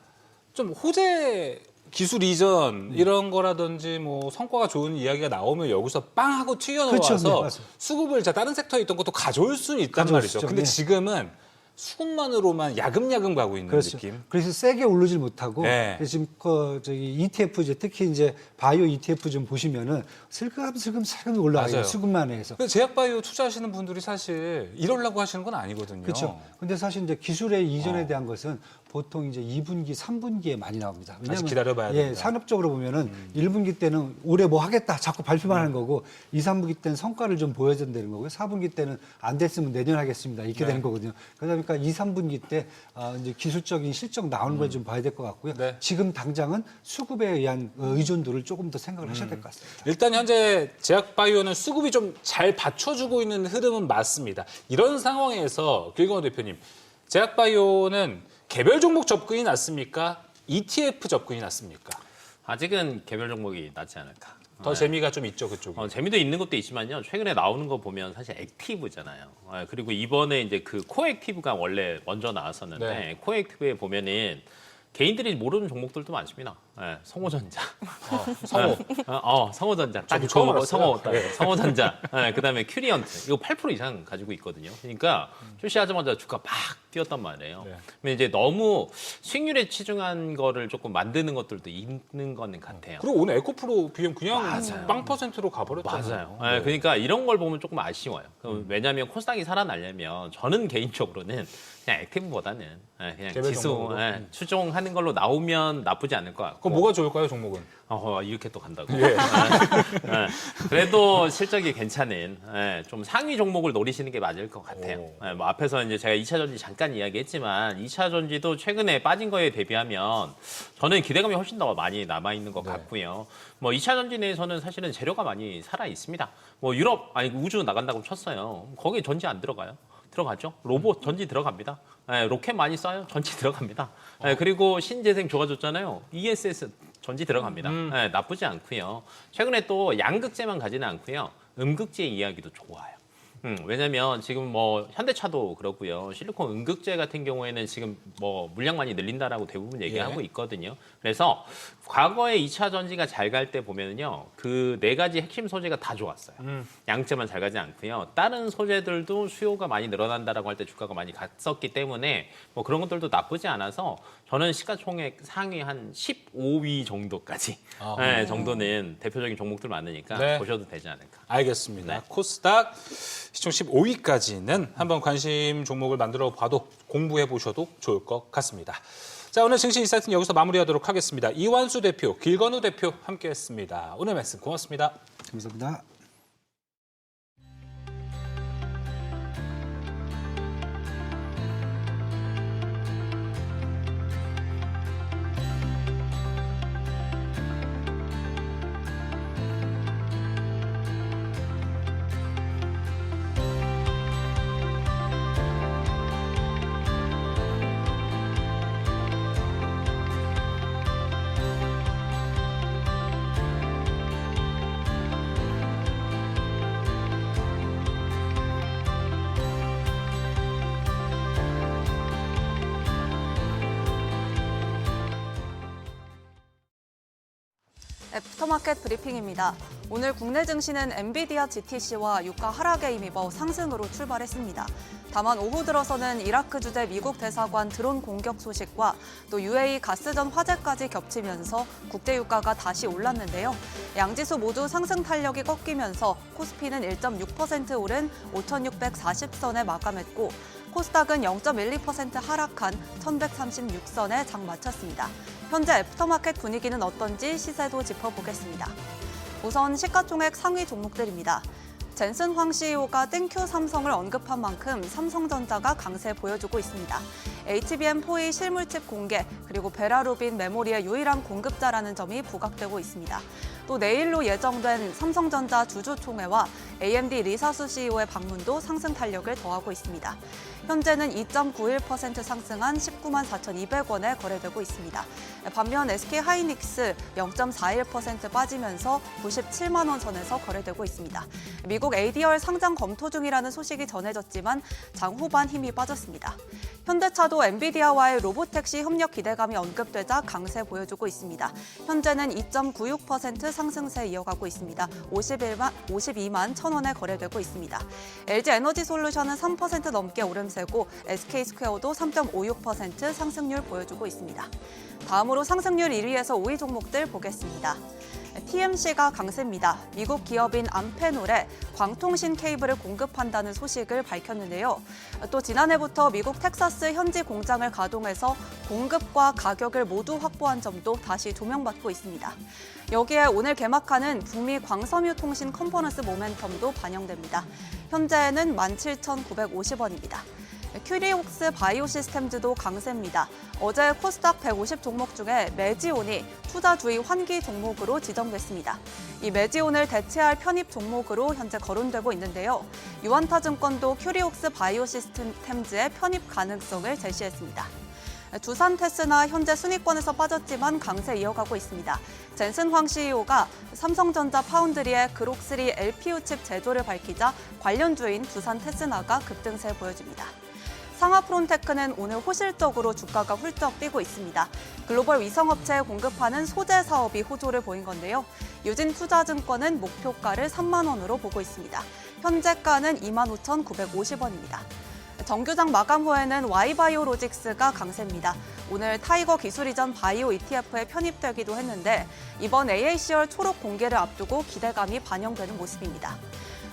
좀 호재 기술 이전 이런 거라든지 뭐 성과가 좋은 이야기가 나오면 여기서 빵 하고 튀어나와서 그렇죠. 네, 맞아요. 수급을 다른 섹터에 있던 것도 가져올 수는 있단 가져올 말이죠. 수 있죠. 근데 네. 지금은 수급만으로만 야금야금 가고 있는 그렇죠. 느낌. 그래서 세게 오르질 못하고 네. 그래서 지금 저기 ETF 이제 특히 이제 바이오 ETF 좀 보시면은 슬금슬금 올라가요. 맞아요. 수급만 해서. 근데 제약바이오 투자하시는 분들이 사실 이러려고 하시는 건 아니거든요. 그렇죠. 근데 사실 이제 기술의 이전에 대한 것은 보통 이제 2분기, 3분기에 많이 나옵니다. 아직 기다려봐야 예, 됩니다. 산업적으로 보면은 1분기 때는 올해 뭐 하겠다 자꾸 발표만 하는 거고 2, 3분기 때는 성과를 좀 보여야 되는 거고요. 4분기 때는 안 됐으면 내년 하겠습니다. 이렇게 되는 거거든요. 그러다 보니까 2, 3분기 때 이제 기술적인 실적 나오는 걸 좀 봐야 될 것 같고요. 네. 지금 당장은 수급에 의한 의존도를 조금 더 생각을 하셔야 될 것 같습니다. 일단 현재 제약바이오는 수급이 좀 잘 받쳐주고 있는 흐름은 맞습니다. 이런 상황에서 길건호 대표님, 제약바이오는 개별 종목 접근이 낫습니까? ETF 접근이 낫습니까? 아직은 개별 종목이 낫지 않을까. 더 재미가 좀 있죠, 그쪽이. 재미도 있는 것도 있지만요. 최근에 나오는 거 보면 사실 액티브잖아요. 그리고 이번에 이제 그 코액티브가 원래 먼저 나왔었는데 네. 코액티브에 보면은 개인들이 모르는 종목들도 많습니다. 성호전자. 성호전자. 딱 저도 처음 알았어요. 성호전자. 그다음에 큐리언트. 이거 8% 이상 가지고 있거든요. 그러니까 출시하자마자 주가 막 뛰었단 말이에요. 네. 근데 이제 너무 수익률에 치중한 거를 조금 만드는 것들도 있는 거는 같아요. 그리고 오늘 에코프로 BM 그냥 맞아요. 빵 퍼센트로 가버렸잖아요. 맞아요. 그러니까 이런 걸 보면 조금 아쉬워요. 왜냐하면 코스닥이 살아나려면 저는 개인적으로는 그냥 액티브보다는 그냥 개별 지수 종목으로? 추종하는 걸로 나오면 나쁘지 않을 것 같고. 그럼 뭐가 좋을까요, 종목은? 이렇게 또 간다고. 예. 그래도 실적이 괜찮은 좀 상위 종목을 노리시는 게 맞을 것 같아요. 뭐 앞에서 이제 제가 2차 전지 잠깐 이야기했지만 2차 전지도 최근에 빠진 거에 대비하면 저는 기대감이 훨씬 더 많이 남아 있는 것 같고요. 뭐 2차 전지 내에서는 사실은 재료가 많이 살아 있습니다. 뭐 유럽 아니 우주 나간다고 쳤어요. 거기 전지 안 들어가요? 들어가죠. 로봇 전지 들어갑니다. 로켓 많이 쏴요. 전지 들어갑니다. 그리고 신재생 좋아졌잖아요. ESS 전지 들어갑니다. 나쁘지 않고요. 최근에 또 양극재만 가지는 않고요. 음극재 이야기도 좋아요. 왜냐면 지금 뭐 현대차도 그렇고요. 실리콘 음극재 같은 경우에는 지금 뭐 물량 많이 늘린다라고 대부분 얘기하고 있거든요. 그래서 과거에 2차 전지가 잘 갈 때 보면은요. 그 네 가지 핵심 소재가 다 좋았어요. 양재만 잘 가지 않고요. 다른 소재들도 수요가 많이 늘어난다라고 할 때 주가가 많이 갔었기 때문에 뭐 그런 것들도 나쁘지 않아서 저는 시가총액 상위 한 15위 정도까지 정도는 대표적인 종목들 많으니까 네. 보셔도 되지 않을까. 알겠습니다. 네. 코스닥 시총 15위까지는 한번 관심 종목을 만들어 봐도 공부해 보셔도 좋을 것 같습니다. 자, 오늘 증시 인사이트는 여기서 마무리하도록 하겠습니다. 이완수 대표, 길건우 대표 함께했습니다. 오늘 말씀 고맙습니다. 감사합니다. 애프터마켓 브리핑입니다. 오늘 국내 증시는 엔비디아 GTC와 유가 하락에 힘입어 상승으로 출발했습니다. 다만 오후 들어서는 이라크 주재 미국 대사관 드론 공격 소식과 또 UAE 가스전 화재까지 겹치면서 국제 유가가 다시 올랐는데요. 양지수 모두 상승 탄력이 꺾이면서 코스피는 1.6% 오른 5,640선에 마감했고 코스닥은 0.12% 하락한 1,136선에 장 마쳤습니다. 현재 애프터마켓 분위기는 어떤지 시세도 짚어보겠습니다. 우선 시가총액 상위 종목들입니다. 젠슨 황 CEO가 땡큐 삼성을 언급한 만큼 삼성전자가 강세 보여주고 있습니다. HBM4E 실물칩 공개, 그리고 베라루빈 메모리의 유일한 공급자라는 점이 부각되고 있습니다. 또 내일로 예정된 삼성전자 주주총회와 AMD 리사수 CEO의 방문도 상승 탄력을 더하고 있습니다. 현재는 2.91% 상승한 19만 4,200원에 거래되고 있습니다. 반면 SK하이닉스 0.41% 빠지면서 97만 원 선에서 거래되고 있습니다. 미국 ADR 상장 검토 중이라는 소식이 전해졌지만 장 후반 힘이 빠졌습니다. 현대차도 엔비디아와의 로보택시 협력 기대감이 언급되자 강세 보여주고 있습니다. 현재는 2.96% 상승세 이어가고 있습니다. 52만 1,000원에 거래되고 있습니다. LG에너지솔루션은 3% 넘게 오름세고 SK스퀘어도 3.56% 상승률 보여주고 있습니다. 다음으로 상승률 1위에서 5위 종목들 보겠습니다. TMC가 강세입니다. 미국 기업인 암페놀에 광통신 케이블을 공급한다는 소식을 밝혔는데요. 또 지난해부터 미국 텍사스 현지 공장을 가동해서 공급과 가격을 모두 확보한 점도 다시 조명받고 있습니다. 여기에 오늘 개막하는 북미 광섬유 통신 컨퍼런스 모멘텀도 반영됩니다. 현재는 17,950원입니다. 큐리옥스 바이오시스템즈도 강세입니다. 어제 코스닥 150 종목 중에 매지온이 투자주의 환기 종목으로 지정됐습니다. 이 매지온을 대체할 편입 종목으로 현재 거론되고 있는데요. 유안타증권도 큐리옥스 바이오시스템즈의 편입 가능성을 제시했습니다. 두산 테스나 현재 순위권에서 빠졌지만 강세 이어가고 있습니다. 젠슨 황 CEO가 삼성전자 파운드리의 그록3 LPU 칩 제조를 밝히자 관련주인 두산 테스나가 급등세 보여줍니다. 상하프론테크는 오늘 호실적으로 주가가 훌쩍 뛰고 있습니다. 글로벌 위성업체에 공급하는 소재 사업이 호조를 보인 건데요. 유진투자증권은 목표가를 3만 원으로 보고 있습니다. 현재가는 25,950원입니다. 정규장 마감 후에는 Y바이오로직스가 강세입니다. 오늘 타이거 기술이전 바이오 ETF에 편입되기도 했는데 이번 AACR 초록 공개를 앞두고 기대감이 반영되는 모습입니다.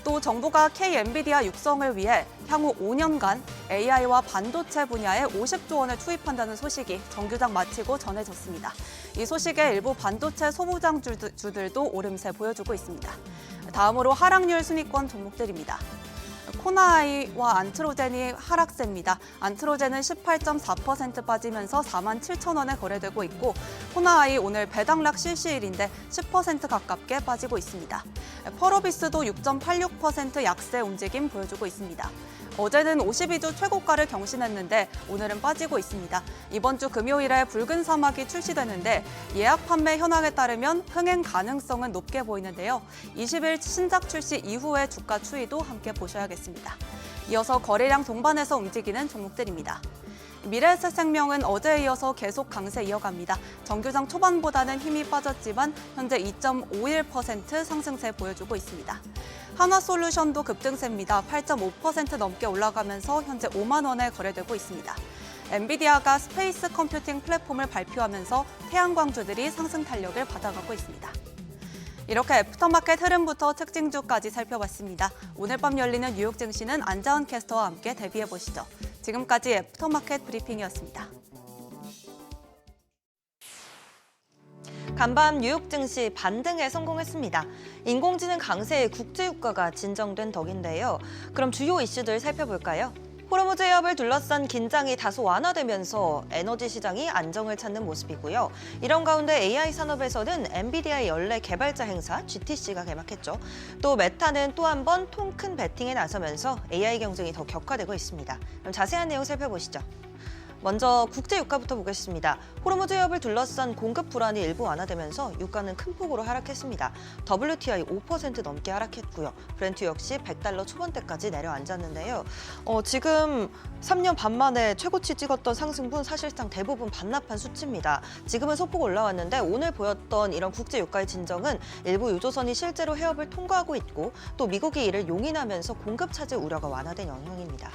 또 정부가 K-엔비디아 육성을 위해 향후 5년간 AI와 반도체 분야에 50조 원을 투입한다는 소식이 정규장 마치고 전해졌습니다. 이 소식에 일부 반도체 소부장주들도 오름세 보여주고 있습니다. 다음으로 하락률 순위권 종목들입니다. 코나아이와 안트로젠이 하락세입니다. 안트로젠은 18.4% 빠지면서 47,000원에 거래되고 있고 코나아이 오늘 배당락 실시일인데 10% 가깝게 빠지고 있습니다. 펄어비스도 6.86% 약세 움직임 보여주고 있습니다. 어제는 52주 최고가를 경신했는데 오늘은 빠지고 있습니다. 이번 주 금요일에 붉은 사막이 출시되는데 예약 판매 현황에 따르면 흥행 가능성은 높게 보이는데요. 20일 신작 출시 이후의 주가 추이도 함께 보셔야겠습니다. 이어서 거래량 동반해서 움직이는 종목들입니다. 미래에셋생명은 어제에 이어서 계속 강세 이어갑니다. 정규장 초반보다는 힘이 빠졌지만 현재 2.51% 상승세 보여주고 있습니다. 한화솔루션도 급등세입니다. 8.5% 넘게 올라가면서 현재 5만 원에 거래되고 있습니다. 엔비디아가 스페이스 컴퓨팅 플랫폼을 발표하면서 태양광주들이 상승 탄력을 받아가고 있습니다. 이렇게 애프터마켓 흐름부터 특징주까지 살펴봤습니다. 오늘 밤 열리는 뉴욕 증시는 안자은 캐스터와 함께 대비해보시죠. 지금까지 애프터마켓 브리핑이었습니다. 간밤 뉴욕 증시 반등에 성공했습니다. 인공지능 강세의 국제유가가 진정된 덕인데요. 그럼 주요 이슈들 살펴볼까요? 호르무즈 해협을 둘러싼 긴장이 다소 완화되면서 에너지 시장이 안정을 찾는 모습이고요. 이런 가운데 AI 산업에서는 엔비디아의 연례 개발자 행사 GTC가 개막했죠. 또 메타는 또 한 번 통 큰 베팅에 나서면서 AI 경쟁이 더 격화되고 있습니다. 그럼 자세한 내용 살펴보시죠. 먼저 국제 유가부터 보겠습니다. 호르무즈 해협을 둘러싼 공급 불안이 일부 완화되면서 유가는 큰 폭으로 하락했습니다. WTI 5% 넘게 하락했고요. 브렌트 역시 $100 초반대까지 내려앉았는데요. 지금 3년 반 만에 최고치 찍었던 상승분 사실상 대부분 반납한 수치입니다. 지금은 소폭 올라왔는데 오늘 보였던 이런 국제 유가의 진정은 일부 유조선이 실제로 해협을 통과하고 있고 또 미국이 이를 용인하면서 공급 차질 우려가 완화된 영향입니다.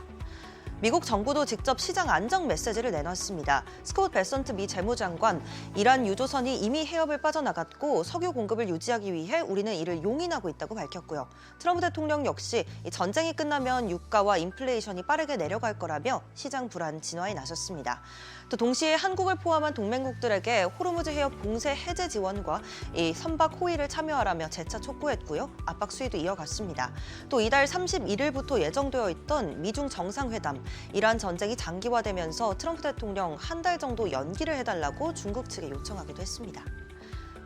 미국 정부도 직접 시장 안정 메시지를 내놨습니다. 스콧 베선트 미 재무장관, 이란 유조선이 이미 해협을 빠져나갔고 석유 공급을 유지하기 위해 우리는 이를 용인하고 있다고 밝혔고요. 트럼프 대통령 역시 이 전쟁이 끝나면 유가와 인플레이션이 빠르게 내려갈 거라며 시장 불안 진화에 나섰습니다. 또 동시에 한국을 포함한 동맹국들에게 호르무즈 해협 봉쇄 해제 지원과 이 선박 호위를 참여하라며 재차 촉구했고요. 압박 수위도 이어갔습니다. 또 이달 31일부터 예정되어 있던 미중 정상회담, 이란 전쟁이 장기화되면서 트럼프 대통령 한 달 정도 연기를 해달라고 중국 측에 요청하기도 했습니다.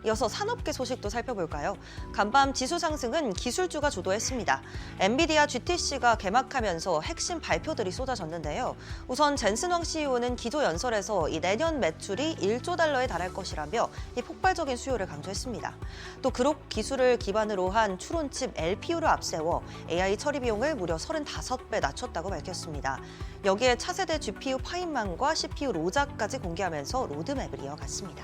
이어서 산업계 소식도 살펴볼까요? 간밤 지수 상승은 기술주가 주도했습니다. 엔비디아 GTC가 개막하면서 핵심 발표들이 쏟아졌는데요. 우선 젠슨 황 CEO는 기조 연설에서 이 내년 매출이 1조 달러에 달할 것이라며 이 폭발적인 수요를 강조했습니다. 또 그룹 기술을 기반으로 한 추론칩 LPU를 앞세워 AI 처리 비용을 무려 35배 낮췄다고 밝혔습니다. 여기에 차세대 GPU 파인망과 CPU 로자까지 공개하면서 로드맵을 이어갔습니다.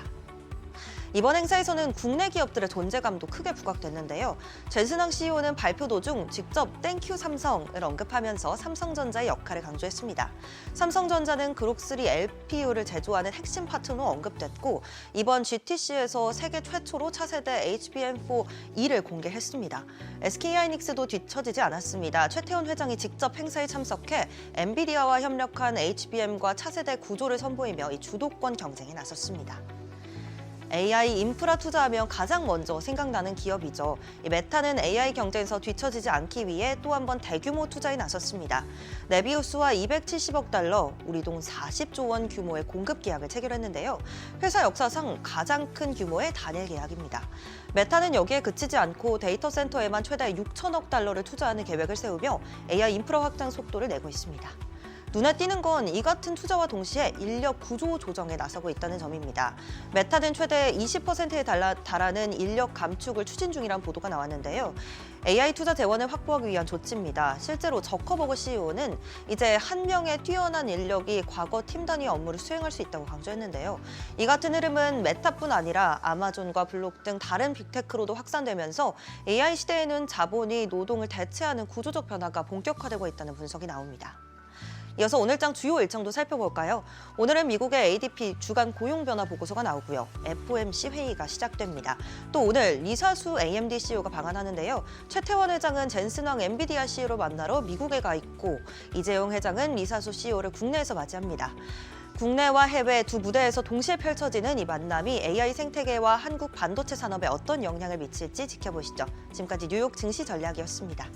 이번 행사에서는 국내 기업들의 존재감도 크게 부각됐는데요. 젠슨 황 CEO는 발표 도중 직접 땡큐 삼성을 언급하면서 삼성전자의 역할을 강조했습니다. 삼성전자는 그룹3 LPU를 제조하는 핵심 파트너로 언급됐고 이번 GTC에서 세계 최초로 차세대 HBM4E를 공개했습니다. SK하이닉스도 뒤처지지 않았습니다. 최태원 회장이 직접 행사에 참석해 엔비디아와 협력한 HBM과 차세대 구조를 선보이며 이 주도권 경쟁에 나섰습니다. AI 인프라 투자하면 가장 먼저 생각나는 기업이죠. 메타는 AI 경쟁에서 뒤처지지 않기 위해 또 한 번 대규모 투자에 나섰습니다. 네비우스와 270억 달러, 우리 돈 40조 원 규모의 공급 계약을 체결했는데요. 회사 역사상 가장 큰 규모의 단일 계약입니다. 메타는 여기에 그치지 않고 데이터 센터에만 최대 6천억 달러를 투자하는 계획을 세우며 AI 인프라 확장 속도를 내고 있습니다. 눈에 띄는 건 이 같은 투자와 동시에 인력 구조 조정에 나서고 있다는 점입니다. 메타는 최대 20%에 달하는 인력 감축을 추진 중이라는 보도가 나왔는데요. AI 투자 재원을 확보하기 위한 조치입니다. 실제로 저커버그 CEO는 이제 한 명의 뛰어난 인력이 과거 팀 단위 업무를 수행할 수 있다고 강조했는데요. 이 같은 흐름은 메타뿐 아니라 아마존과 블록 등 다른 빅테크로도 확산되면서 AI 시대에는 자본이 노동을 대체하는 구조적 변화가 본격화되고 있다는 분석이 나옵니다. 이어서 오늘장 주요 일정도 살펴볼까요? 오늘은 미국의 ADP 주간 고용 변화 보고서가 나오고요. FOMC 회의가 시작됩니다. 또 오늘 리사수 AMD CEO가 방한하는데요. 최태원 회장은 젠슨 황 엔비디아 CEO로 만나러 미국에 가 있고 이재용 회장은 리사수 CEO를 국내에서 맞이합니다. 국내와 해외 두 무대에서 동시에 펼쳐지는 이 만남이 AI 생태계와 한국 반도체 산업에 어떤 영향을 미칠지 지켜보시죠. 지금까지 뉴욕 증시 전략이었습니다.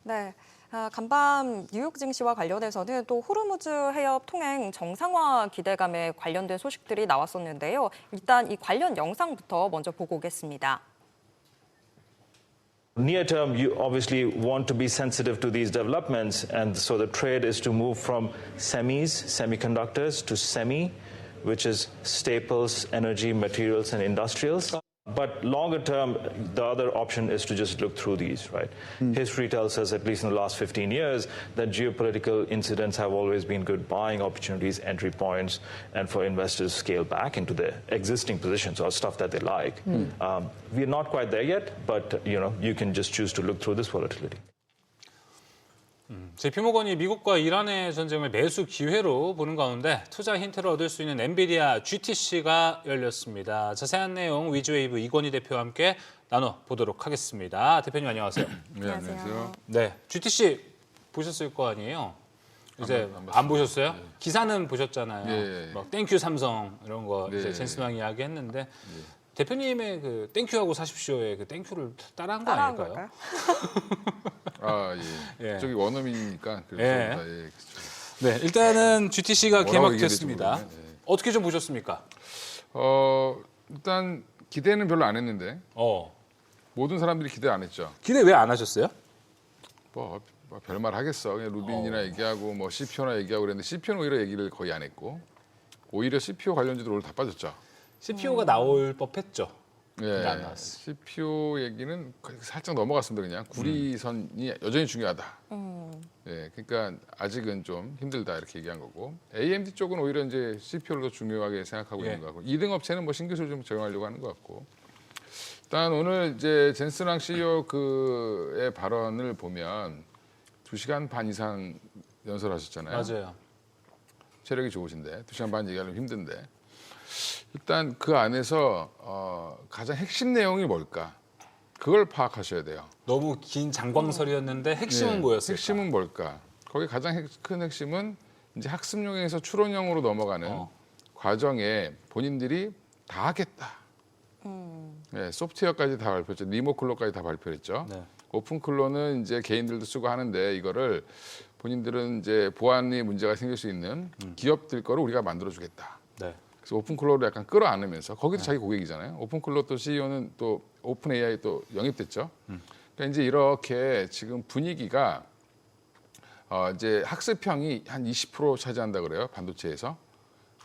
네. 간밤 뉴욕 증시와 관련해서는 또 호르무즈 해협 통행 정상화 기대감에 관련된 소식들이 나왔었는데요. 일단 이 관련 영상부터 먼저 보고 오겠습니다. Near term, you obviously want to be sensitive to these developments, and so the trade is to move from semiconductors, to semi, which is staples, energy, materials, and industrials. But longer term, the other option is to just look through these, right? History tells us, at least in the last 15 years, that geopolitical incidents have always been good buying opportunities, entry points, and for investors to scale back into their existing positions or stuff that they like. We're not quite there yet, but you can just choose to look through this volatility. JP모건이 미국과 이란의 전쟁을 매수 기회로 보는 가운데 투자 힌트를 얻을 수 있는 엔비디아 GTC가 열렸습니다. 자세한 내용 위즈웨이브 이건희 대표와 함께 나눠보도록 하겠습니다. 대표님 안녕하세요. 네, 안녕하세요. 네, GTC 보셨을 거 아니에요? 이제 안 보셨어요? 네. 기사는 보셨잖아요. 예. 막 땡큐 삼성 이런 거 네. 이제 젠스망 이야기했는데 대표님의 그 땡큐하고 사십시오의 그 땡큐를 따라한 거 따라한 아닐까요? 걸까요? 아, 예. 예. 저기 원어민이니까 예. 그래서 예. 그렇죠. 네, 일단은 GTC가 뭐라고 개막됐습니다. 얘기해야 될지 모르겠네. 어떻게 좀 보셨습니까? 일단 기대는 별로 안 했는데 모든 사람들이 기대 안 했죠. 기대 왜 안 하셨어요? 뭐 별말 하겠어. 그냥 루빈이나 얘기하고 뭐 CPO나 얘기하고 그랬는데 CPO는 오히려 얘기를 거의 안 했고 오히려 CPO 관련주들 오늘 다 빠졌죠. CPO가 나올 법했죠. 예. 안 나왔어. CPO 얘기는 살짝 넘어갔습니다. 그냥 구리선이 여전히 중요하다. 예, 그러니까 아직은 좀 힘들다 이렇게 얘기한 거고 AMD 쪽은 오히려 이제 CPO를 더 중요하게 생각하고 예. 있는 것 같고 2등 업체는 뭐 신기술 좀 적용하려고 하는 것 같고 일단 오늘 이제 젠스랑 CEO 그의 발언을 보면 2시간 반 이상 연설하셨잖아요. 맞아요. 체력이 좋으신데 2시간 반 얘기하려면 힘든데 일단 그 안에서 가장 핵심 내용이 뭘까? 그걸 파악하셔야 돼요. 너무 긴 장광설이었는데 핵심은 네, 뭐였을까? 핵심은 뭘까? 거기 가장 큰 핵심은 이제 학습용에서 추론형으로 넘어가는 과정에 본인들이 다 하겠다. 네, 소프트웨어까지 다 발표했죠. 리모클로까지 다 발표했죠. 네. 오픈클로는 이제 개인들도 쓰고 하는데 이거를 본인들은 이제 보안이 문제가 생길 수 있는 기업들 거를 우리가 만들어주겠다. 네. 그래서 오픈클로를 약간 끌어안으면서 거기도 자기 고객이잖아요. 오픈클로 또 CEO는 또 오픈 AI 또 영입됐죠. 그러니까 이제 이렇게 지금 분위기가 이제 학습형이 한 20% 차지한다 그래요. 반도체에서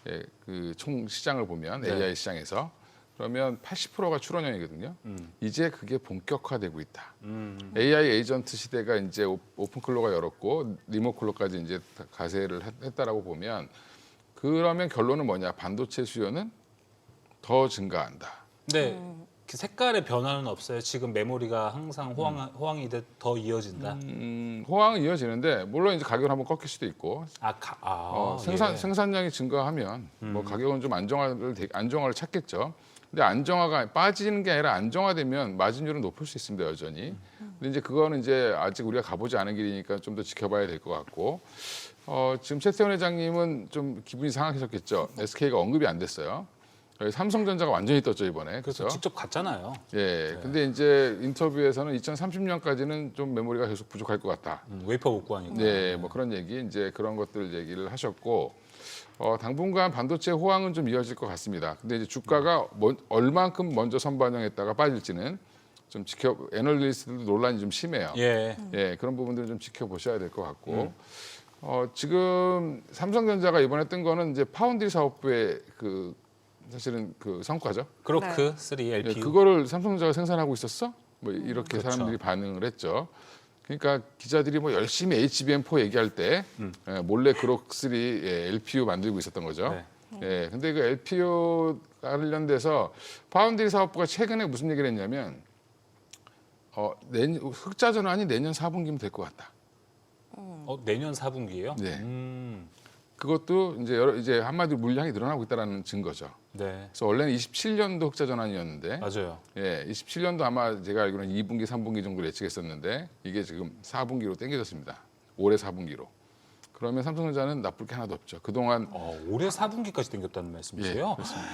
예, 그 총 시장을 보면 네. AI 시장에서 그러면 80%가 추론형이거든요. 이제 그게 본격화되고 있다. AI 에이전트 시대가 이제 오픈클로가 열었고 리모클로까지 이제 가세를 했다라고 보면 그러면 결론은 뭐냐? 반도체 수요는 더 증가한다. 네. 그 색깔의 변화는 없어요. 지금 메모리가 항상 호황이듯 더 이어진다. 호황은 이어지는데 물론 이제 가격은 한번 꺾일 수도 있고 예. 생산량이 증가하면 뭐 가격은 좀 안정화를 찾겠죠. 근데 안정화가 빠지는 게 아니라 안정화되면 마진율은 높을 수 있습니다 여전히. 근데 이제 그거는 이제 아직 우리가 가보지 않은 길이니까 좀 더 지켜봐야 될 것 같고. 지금 최태원 회장님은 좀 기분이 상하셨겠죠. SK가 언급이 안 됐어요. 삼성전자가 완전히 떴죠 이번에. 그래서 그렇죠? 직접 갔잖아요. 예. 근데 이제 인터뷰에서는 2030년까지는 좀 메모리가 계속 부족할 것 같다. 웨이퍼 못 구하니까. 네, 뭐 그런 얘기 이제 그런 것들 얘기를 하셨고 당분간 반도체 호황은 좀 이어질 것 같습니다. 근데 이제 주가가 얼만큼 먼저 선반영했다가 빠질지는 좀 애널리스트들도 논란이 좀 심해요. 예. 예, 그런 부분들은 좀 지켜보셔야 될 것 같고 지금 삼성전자가 이번에 뜬 거는 이제 파운드리 사업부의 그 사실은 그 성과죠. 그로크 3 예, LPU. 그거를 삼성전자가 생산하고 있었어? 뭐 이렇게 그렇죠. 사람들이 반응을 했죠. 그러니까 기자들이 뭐 열심히 HBM4 얘기할 때 몰래 그록3 LPU 만들고 있었던 거죠. 네. 예, 근데 그 LPU 관련돼서 파운드리 사업부가 최근에 무슨 얘기를 했냐면 흑자 전환이 내년 4분기면 될 것 같다. 내년 4분기예요? 네. 그것도 이제 한마디로 물량이 늘어나고 있다는 증거죠. 네. 그래서 원래는 27년도 흑자 전환이었는데 맞아요. 예, 27년도 아마 제가 알기로는 2분기, 3분기 정도를 예측했었는데 이게 지금 4분기로 당겨졌습니다. 올해 4분기로. 그러면 삼성전자는 나쁠 게 하나도 없죠. 그동안 올해 4분기까지 당겼다는 말씀이세요? 예, 그렇습니다.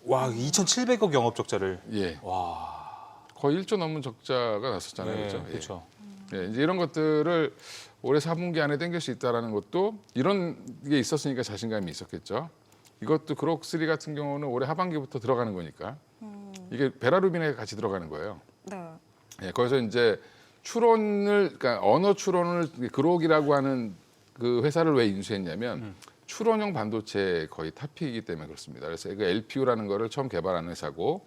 와, 2,700억 영업 적자를. 예, 와. 거의 1조 넘는 적자가 났었잖아요. 네, 그렇죠? 그렇죠. 예, 이제 이런 것들을 올해 4분기 안에 당길 수 있다는 것도 이런 게 있었으니까 자신감이 있었겠죠. 이것도 그록3 같은 경우는 올해 하반기부터 들어가는 거니까 이게 베라루빈에 같이 들어가는 거예요. 네. 예, 거기서 이제 그러니까 언어 추론을 그록이라고 하는 그 회사를 왜 인수했냐면 추론형 반도체 거의 탑픽이기 때문에 그렇습니다. 그래서 그 LPU라는 거를 처음 개발한 회사고,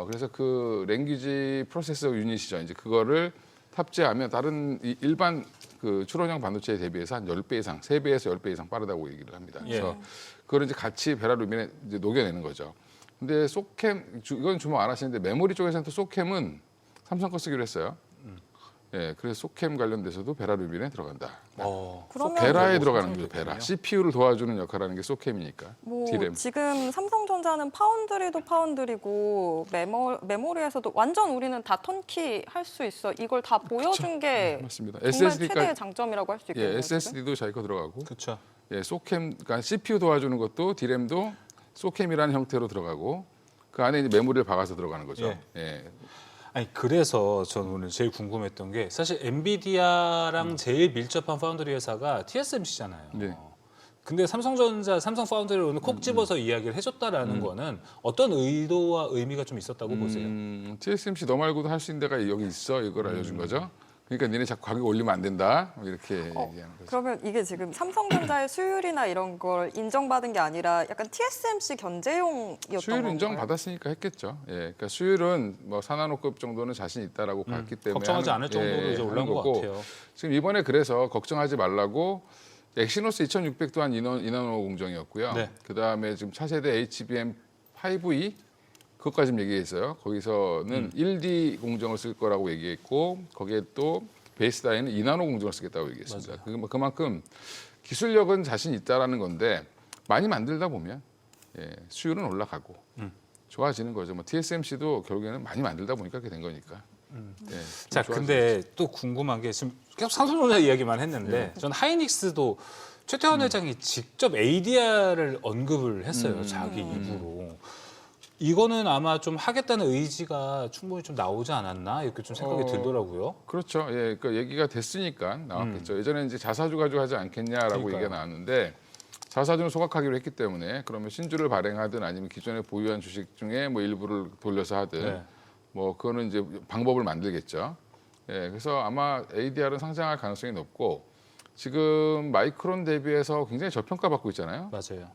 그래서 그 랭귀지 프로세서 유닛이죠. 이제 그거를 탑재하면 다른 일반 그 추론형 반도체에 대비해서 한 10배 이상, 3배에서 10배 이상 빠르다고 얘기를 합니다. 그래서 그걸 이제 같이 베라루빈에 이제 녹여내는 거죠. 근데 소캠 이건 주목 안 하시는데 메모리 쪽에서는 또 소캠은 삼성 거 쓰기로 했어요. 예, 그래서 소캠 관련돼서도 베라루빈에 들어간다. 그러면 베라에 뭐 들어가는 생성이 거죠. 베라. 됐군요. CPU를 도와주는 역할을 하는 게 소캠이니까. 뭐 디램. 지금 삼성전자는 파운드리도 파운드리고 메모리에서도 완전 우리는 다 턴키 할 수 있어. 이걸 다 보여준 게 맞습니다. 정말 SSD까지 최대의 장점이라고 할 수 예, 있겠네요. 지금? SSD도 자기 거 들어가고. 그렇죠. 예, 소캠, 그러니까 CPU 도와주는 것도 디램도 소캠이라는 형태로 들어가고 그 안에 이제 메모리를 박아서 들어가는 거죠. 예. 예. 아니 그래서 저는 오늘 제일 궁금했던 게 사실 엔비디아랑 제일 밀접한 파운드리 회사가 TSMC잖아요. 네. 근데 삼성전자, 삼성 파운드리를 오늘 콕 집어서 이야기를 해줬다라는 거는 어떤 의도와 의미가 좀 있었다고 보세요? TSMC 너 말고도 할 수 있는 데가 여기 있어 이걸 알려준 거죠. 그러니까 니네 자꾸 가격 올리면 안 된다 뭐 이렇게 얘기하는 거죠. 그러면 이게 지금 삼성전자의 수율이나 이런 걸 인정받은 게 아니라 약간 TSMC 견제용이었던 수율 건가요? 인정 받았으니까 했겠죠. 예, 그러니까 수율은 뭐 4나노급 정도는 자신 있다라고 봤기 때문에 걱정하지 하는- 않을 정도로 이제 올라온 것 거고. 같아요. 지금 이번에 그래서 걱정하지 말라고 엑시노스 2600 또한 2나노 공정이었고요. 네. 그다음에 지금 차세대 HBM5E 그것까지 얘기했어요. 거기서는 1D 공정을 쓸 거라고 얘기했고 거기에 또 베이스 다이는 2나노 공정을 쓰겠다고 얘기했습니다. 그만큼 기술력은 자신 있다라는 건데 많이 만들다 보면 예, 수율은 올라가고 좋아지는 거죠. 뭐 TSMC도 결국에는 많이 만들다 보니까 그렇게 된 거니까. 예, 좀 자, 좋아지겠죠. 근데 또 궁금한 게 지금 계속 삼성전자 이야기만 했는데 전 하이닉스도 최태원 회장이 직접 ADR을 언급을 했어요. 자기 입으로. 이거는 아마 좀 하겠다는 의지가 충분히 좀 나오지 않았나 이렇게 좀 생각이 들더라고요. 그렇죠. 예, 그러니까 얘기가 됐으니까 나왔겠죠. 예전에 이제 자사주 가지고 하지 않겠냐라고 그러니까요. 얘기가 나왔는데 자사주는 소각하기로 했기 때문에 그러면 신주를 발행하든 아니면 기존에 보유한 주식 중에 뭐 일부를 돌려서 하든 네. 뭐 그거는 이제 방법을 만들겠죠. 예, 그래서 아마 ADR은 상장할 가능성이 높고 지금 마이크론 대비해서 굉장히 저평가받고 있잖아요. 맞아요.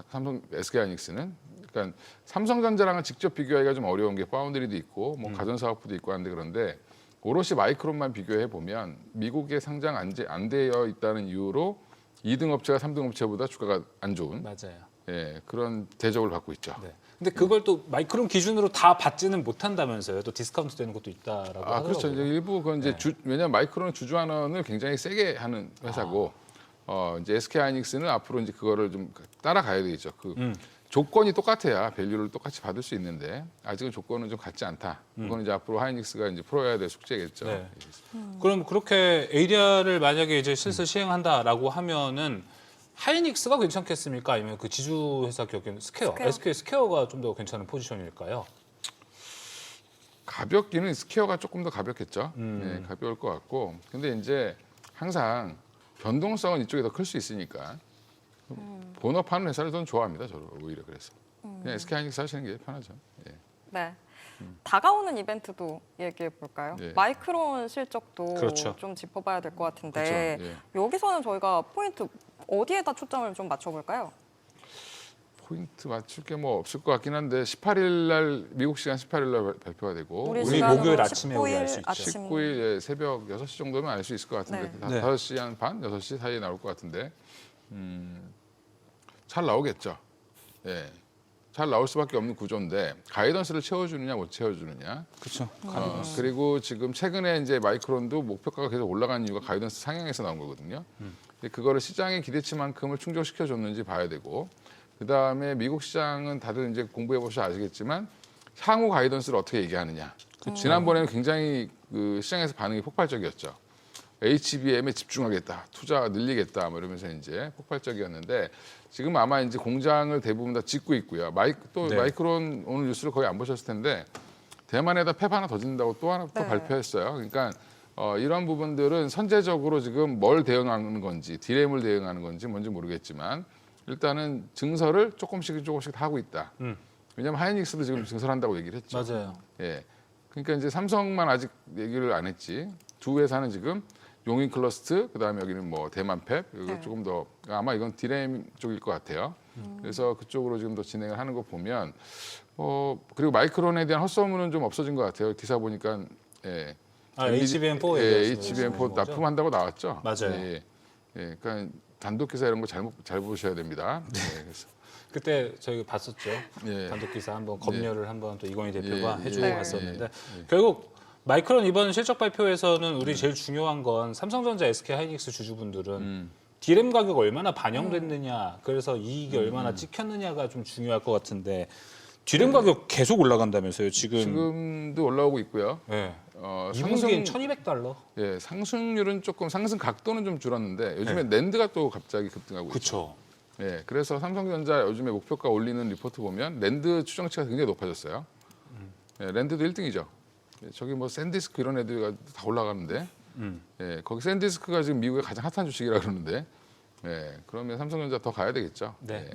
삼성 SK하이닉스는 그러니까 삼성전자랑은 직접 비교하기가 좀 어려운 게 파운드리도 있고 뭐 가전사업부도 있고 한데 그런데 오롯이 마이크론만 비교해 보면 미국에 상장 안 되어 있다는 이유로 2등 업체가 3등 업체보다 주가가 안 좋은 맞아요. 예, 그런 대접을 받고 있죠. 네. 근데 그걸 또 마이크론 기준으로 다 받지는 못한다면서요. 또 디스카운트 되는 것도 있다라고 하더라고요. 그렇죠. 이제 일부 그건 이제 네. 왜냐하면 마이크론은 주주환원을 굉장히 세게 하는 회사고 이제 SK하이닉스는 앞으로 이제 그거를 좀 따라가야 되겠죠. 조건이 똑같아야 밸류를 똑같이 받을 수 있는데 아직은 조건은 좀 같지 않다. 그거는 이제 앞으로 하이닉스가 이제 풀어야 될 숙제겠죠. 네. 그럼 그렇게 ADR을 만약에 이제 실질 시행한다라고 하면은 하이닉스가 괜찮겠습니까? 아니면 그 지주 회사 기업인 스퀘어, SK 스퀘어가 좀 더 괜찮은 포지션일까요? 가볍기는 스퀘어가 조금 더 가볍겠죠. 네, 가벼울 것 같고. 근데 이제 항상 변동성은 이쪽이 더 클 수 있으니까 본업하는 회사를 저는 좋아합니다. 저는 오히려 그래서 그냥 SK하이닉스 하시는 게 편하죠. 예. 네. 다가오는 이벤트도 얘기해 볼까요? 네. 마이크론 실적도 그렇죠. 좀 짚어봐야 될 것 같은데 그렇죠. 여기서는 저희가 포인트 어디에다 초점을 좀 맞춰볼까요? 포인트 맞출 게 뭐 없을 것 같긴 한데 18일 날 미국 시간 18일 날 발표가 되고 우리 시간으로 목요일 아침에 19일 우리 알수 있죠. 아침 19일 새벽 6시 정도면 알 수 있을 것 같은데 네. 5시 한 반, 6시 사이에 나올 것 같은데 잘 나오겠죠. 예. 잘 나올 수밖에 없는 구조인데 가이던스를 채워주느냐 못 채워주느냐. 그렇죠. 그리고 지금 최근에 이제 마이크론도 목표가가 계속 올라가는 이유가 가이던스 상향에서 나온 거거든요. 근데 그거를 시장의 기대치만큼을 충족시켜 줬는지 봐야 되고 그 다음에 미국 시장은 다들 이제 공부해 보셔 아시겠지만 향후 가이던스를 어떻게 얘기하느냐. 지난번에는 굉장히 그 시장에서 반응이 폭발적이었죠. HBM에 집중하겠다, 투자 늘리겠다, 뭐 이러면서 이제 폭발적이었는데 지금 아마 이제 공장을 대부분 다 짓고 있고요. 네. 마이크론 오늘 뉴스를 거의 안 보셨을 텐데 대만에다 팹 하나 더 짓는다고 또 하나 또 네. 발표했어요. 그러니까 이런 부분들은 선제적으로 지금 뭘 대응하는 건지, 디램을 대응하는 건지 뭔지 모르겠지만 일단은 증설을 조금씩 하고 있다. 왜냐하면 하이닉스도 지금 증설한다고 얘기를 했죠. 맞아요. 예. 그러니까 이제 삼성만 아직 얘기를 안 했지. 두 회사는 지금 용인 클러스트, 그다음에 여기는 뭐 대만 팹, 이거 네. 조금 더 아마 이건 디램 쪽일 것 같아요. 그래서 그쪽으로 지금 더 진행을 하는 거 보면 그리고 마이크론에 대한 헛소문은 좀 없어진 것 같아요. 기사 보니까 예. HBM4 예, HBM4 납품한다고 나왔죠. 맞아요. 예. 예. 그러니까 단독 기사 이런 거 잘 보셔야 됩니다. 예. 그래서 그때 저희 봤었죠. 예. 단독 기사 한번 검열을 한번 또 이건희 대표가 예, 해주고 예, 갔었는데 예. 결국 마이크론 이번 실적 발표에서는 우리 제일 중요한 건 삼성전자, SK하이닉스 주주분들은 디램 가격 얼마나 반영됐느냐, 그래서 이익이 얼마나 찍혔느냐가 좀 중요할 것 같은데 디램 가격 계속 올라간다면서요, 지금도 올라오고 있고요. 네. 2분기엔 상승, $1,200. 예, 상승률은 조금 상승 각도는 좀 줄었는데 요즘에 랜드가 또 갑자기 급등하고 있죠. 그렇죠. 예, 그래서 삼성전자 요즘에 목표가 올리는 리포트 보면 랜드 추정치가 굉장히 높아졌어요. 예, 랜드도 1등이죠. 저기 뭐 샌디스크 이런 애들가 다 올라가는데, 예, 거기 샌디스크가 지금 미국의 가장 핫한 주식이라 그러는데, 예, 그러면 삼성전자 더 가야 되겠죠. 네.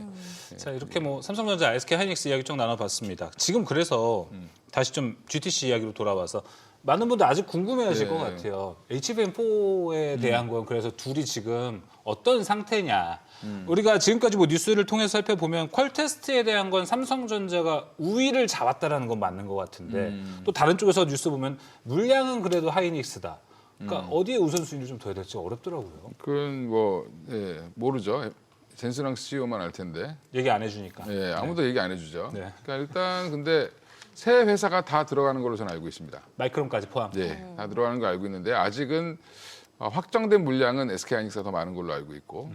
예. 자, 이렇게 뭐 삼성전자, SK하이닉스 이야기 좀 나눠봤습니다. 지금 그래서 다시 좀 GTC 이야기로 돌아와서 많은 분들 아직 궁금해하실 네. 것 같아요. HBM4에 대한 건 그래서 둘이 지금 어떤 상태냐. 우리가 지금까지 뭐 뉴스를 통해서 살펴보면 퀄 테스트에 대한 건 삼성전자가 우위를 잡았다라는 건 맞는 것 같은데 또 다른 쪽에서 뉴스 보면 물량은 그래도 하이닉스다. 그러니까 어디에 우선순위를 좀 둬야 될지 어렵더라고요. 그건 뭐 예, 모르죠. 젠스랑 CEO만 알 텐데, 얘기 안 해주니까. 예, 아무도 얘기 안 해주죠. 네. 그러니까 일단 근데 새 회사가 다 들어가는 걸로 저는 알고 있습니다. 마이크론까지 포함. 네, 다 들어가는 거 알고 있는데 아직은 확정된 물량은 SK하이닉스가 더 많은 걸로 알고 있고,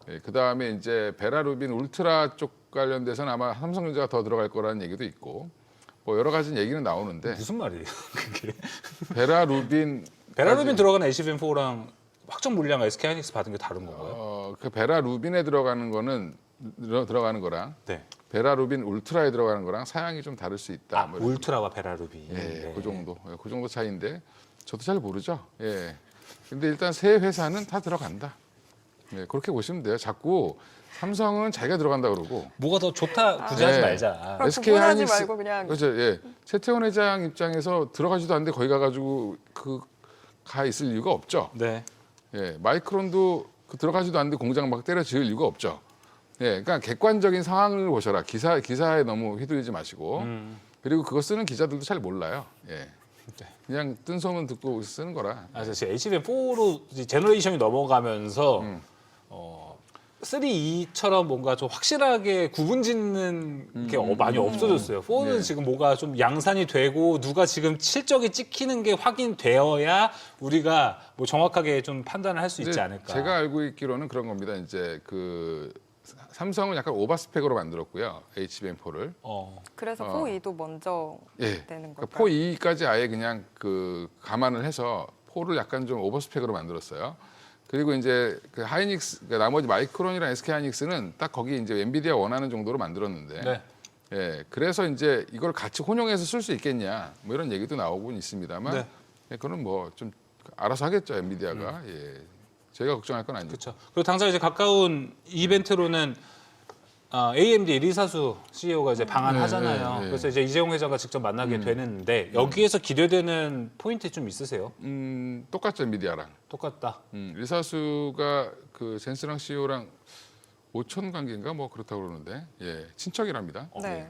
예, 그 다음에 이제 베라루빈 울트라 쪽 관련돼서는 아마 삼성전자가 더 들어갈 거라는 얘기도 있고, 뭐 여러 가지 얘기는 나오는데 무슨 말이에요, 그게? 베라루빈 들어가는 HBM4랑 확정 물량 SK하이닉스 받은 게 다른 건가요? 그 베라루빈에 들어가는 거는 들어가는 거랑 네. 베라루빈 울트라에 들어가는 거랑 사양이 좀 다를 수 있다. 뭐 이렇게. 울트라와 베라루비. 예, 네. 그 정도 차이인데 저도 잘 모르죠. 예. 근데 일단 새 회사는 다 들어간다. 예, 그렇게 보시면 돼요. 자꾸 삼성은 자기가 들어간다 그러고 뭐가 더 좋다 굳이 하지 네. 말자. 그럼 구분하지 말고 그냥 그렇죠. 예. 최태원 회장 입장에서 들어가지도 않는데 거기 가가지고 가 있을 이유가 없죠. 네. 예, 마이크론도 들어가지도 않는데 공장 막 때려 지을 이유가 없죠. 예, 그러니까 객관적인 상황을 보셔라. 기사에 너무 휘둘리지 마시고. 그리고 그거 쓰는 기자들도 잘 몰라요. 예. 그냥 뜬 소문 듣고 쓰는 거라. 아, 사실 HBM4로 제너레이션이 넘어가면서 3.2처럼 뭔가 좀 확실하게 구분짓는 게 많이 없어졌어요. 4는 네. 지금 뭐가 좀 양산이 되고 누가 지금 실적이 찍히는 게 확인되어야 우리가 뭐 정확하게 좀 판단을 할 수 있지 근데 않을까. 제가 알고 있기로는 그런 겁니다. 이제 삼성은 약간 오버스펙으로 만들었고요. HBM4를. 그래서 어. 4E도 먼저 예. 되는 그러니까 걸까요? 4E까지 아예 그냥 감안을 해서 4를 약간 좀 오버스펙으로 만들었어요. 그리고 이제 그 하이닉스, 그러니까 나머지 마이크론이랑 SK 하이닉스는 딱 거기 이제 엔비디아 원하는 정도로 만들었는데, 네. 예, 그래서 이제 이걸 같이 혼용해서 쓸 수 있겠냐, 뭐 이런 얘기도 나오곤 있습니다만, 네. 예, 그거는 뭐 좀 알아서 하겠죠, 엔비디아가. 예, 저희가 걱정할 건 아니죠. 그렇죠. 그리고 당장 이제 가까운 이벤트로는 AMD 리사수 CEO가 이제 방한하잖아요. 네, 네. 그래서 이제 이재용 회장과 직접 만나게 되는데 여기에서 기대되는 포인트 좀 있으세요? 똑같죠, 엔비디아랑. 똑같다. 리사수가 그 젠스랑 CEO랑 5천 관계인가 뭐 그렇다고 그러는데, 예, 친척이랍니다. 네.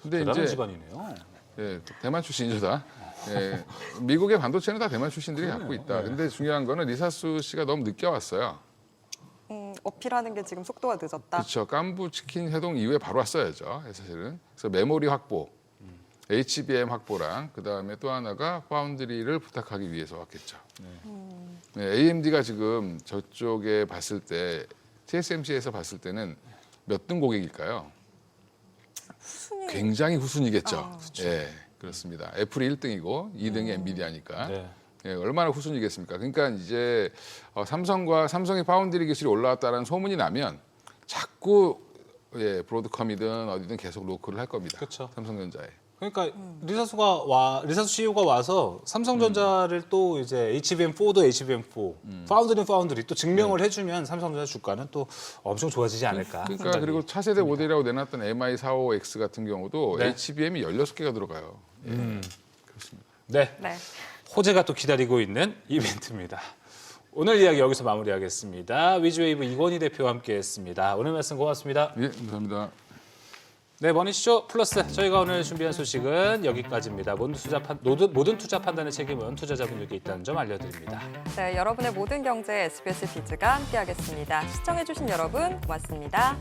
근데 대단한 이제 집안이네요. 예, 대만 출신이죠 다. 예, 미국의 반도체는 다 대만 출신들이 갖고 있다. 근데 중요한 거는 리사수 씨가 너무 늦게 왔어요. 어필하는 게 지금 속도가 늦었다. 그렇죠. 깐부 치킨 해동 이후에 바로 왔어야죠. 사실은. 그래서 메모리 확보, HBM 확보랑 그 다음에 또 하나가 파운드리를 부탁하기 위해서 왔겠죠. 네, AMD가 지금 저쪽에 봤을 때 TSMC에서 봤을 때는 몇 등 고객일까요? 굉장히 후순위겠죠. 예, 그렇습니다. 애플이 1등이고 2등이 엔비디아니까. 네. 예, 얼마나 후순위겠습니까? 그러니까 이제 삼성의 파운드리 기술이 올라왔다는 소문이 나면 자꾸 브로드컴이든 어디든 계속 노크를 할 겁니다. 그렇죠. 삼성전자에. 그러니까 리사수 CEO가 와서 삼성전자를 또 이제 HBM4도 HBM4, 파운드리는 파운드리 또 증명을 해주면 삼성전자 주가는 또 엄청 좋아지지 않을까. 그러니까 생각이 그리고 차세대 모델이라고 내놨던 MI45X 같은 경우도 네. HBM이 16개가 들어가요. 예, 그렇습니다. 네. 네. 호재가 또 기다리고 있는 이벤트입니다. 오늘 이야기 여기서 마무리하겠습니다. 위즈웨이브 이건희 대표와 함께했습니다. 오늘 말씀 고맙습니다. 예, 감사합니다. 네, 머니쇼 플러스 저희가 오늘 준비한 소식은 여기까지입니다. 모든 투자 판단의 책임은 투자자분들께 있다는 점 알려드립니다. 네, 여러분의 모든 경제 SBS 비즈가 함께하겠습니다. 시청해주신 여러분 고맙습니다.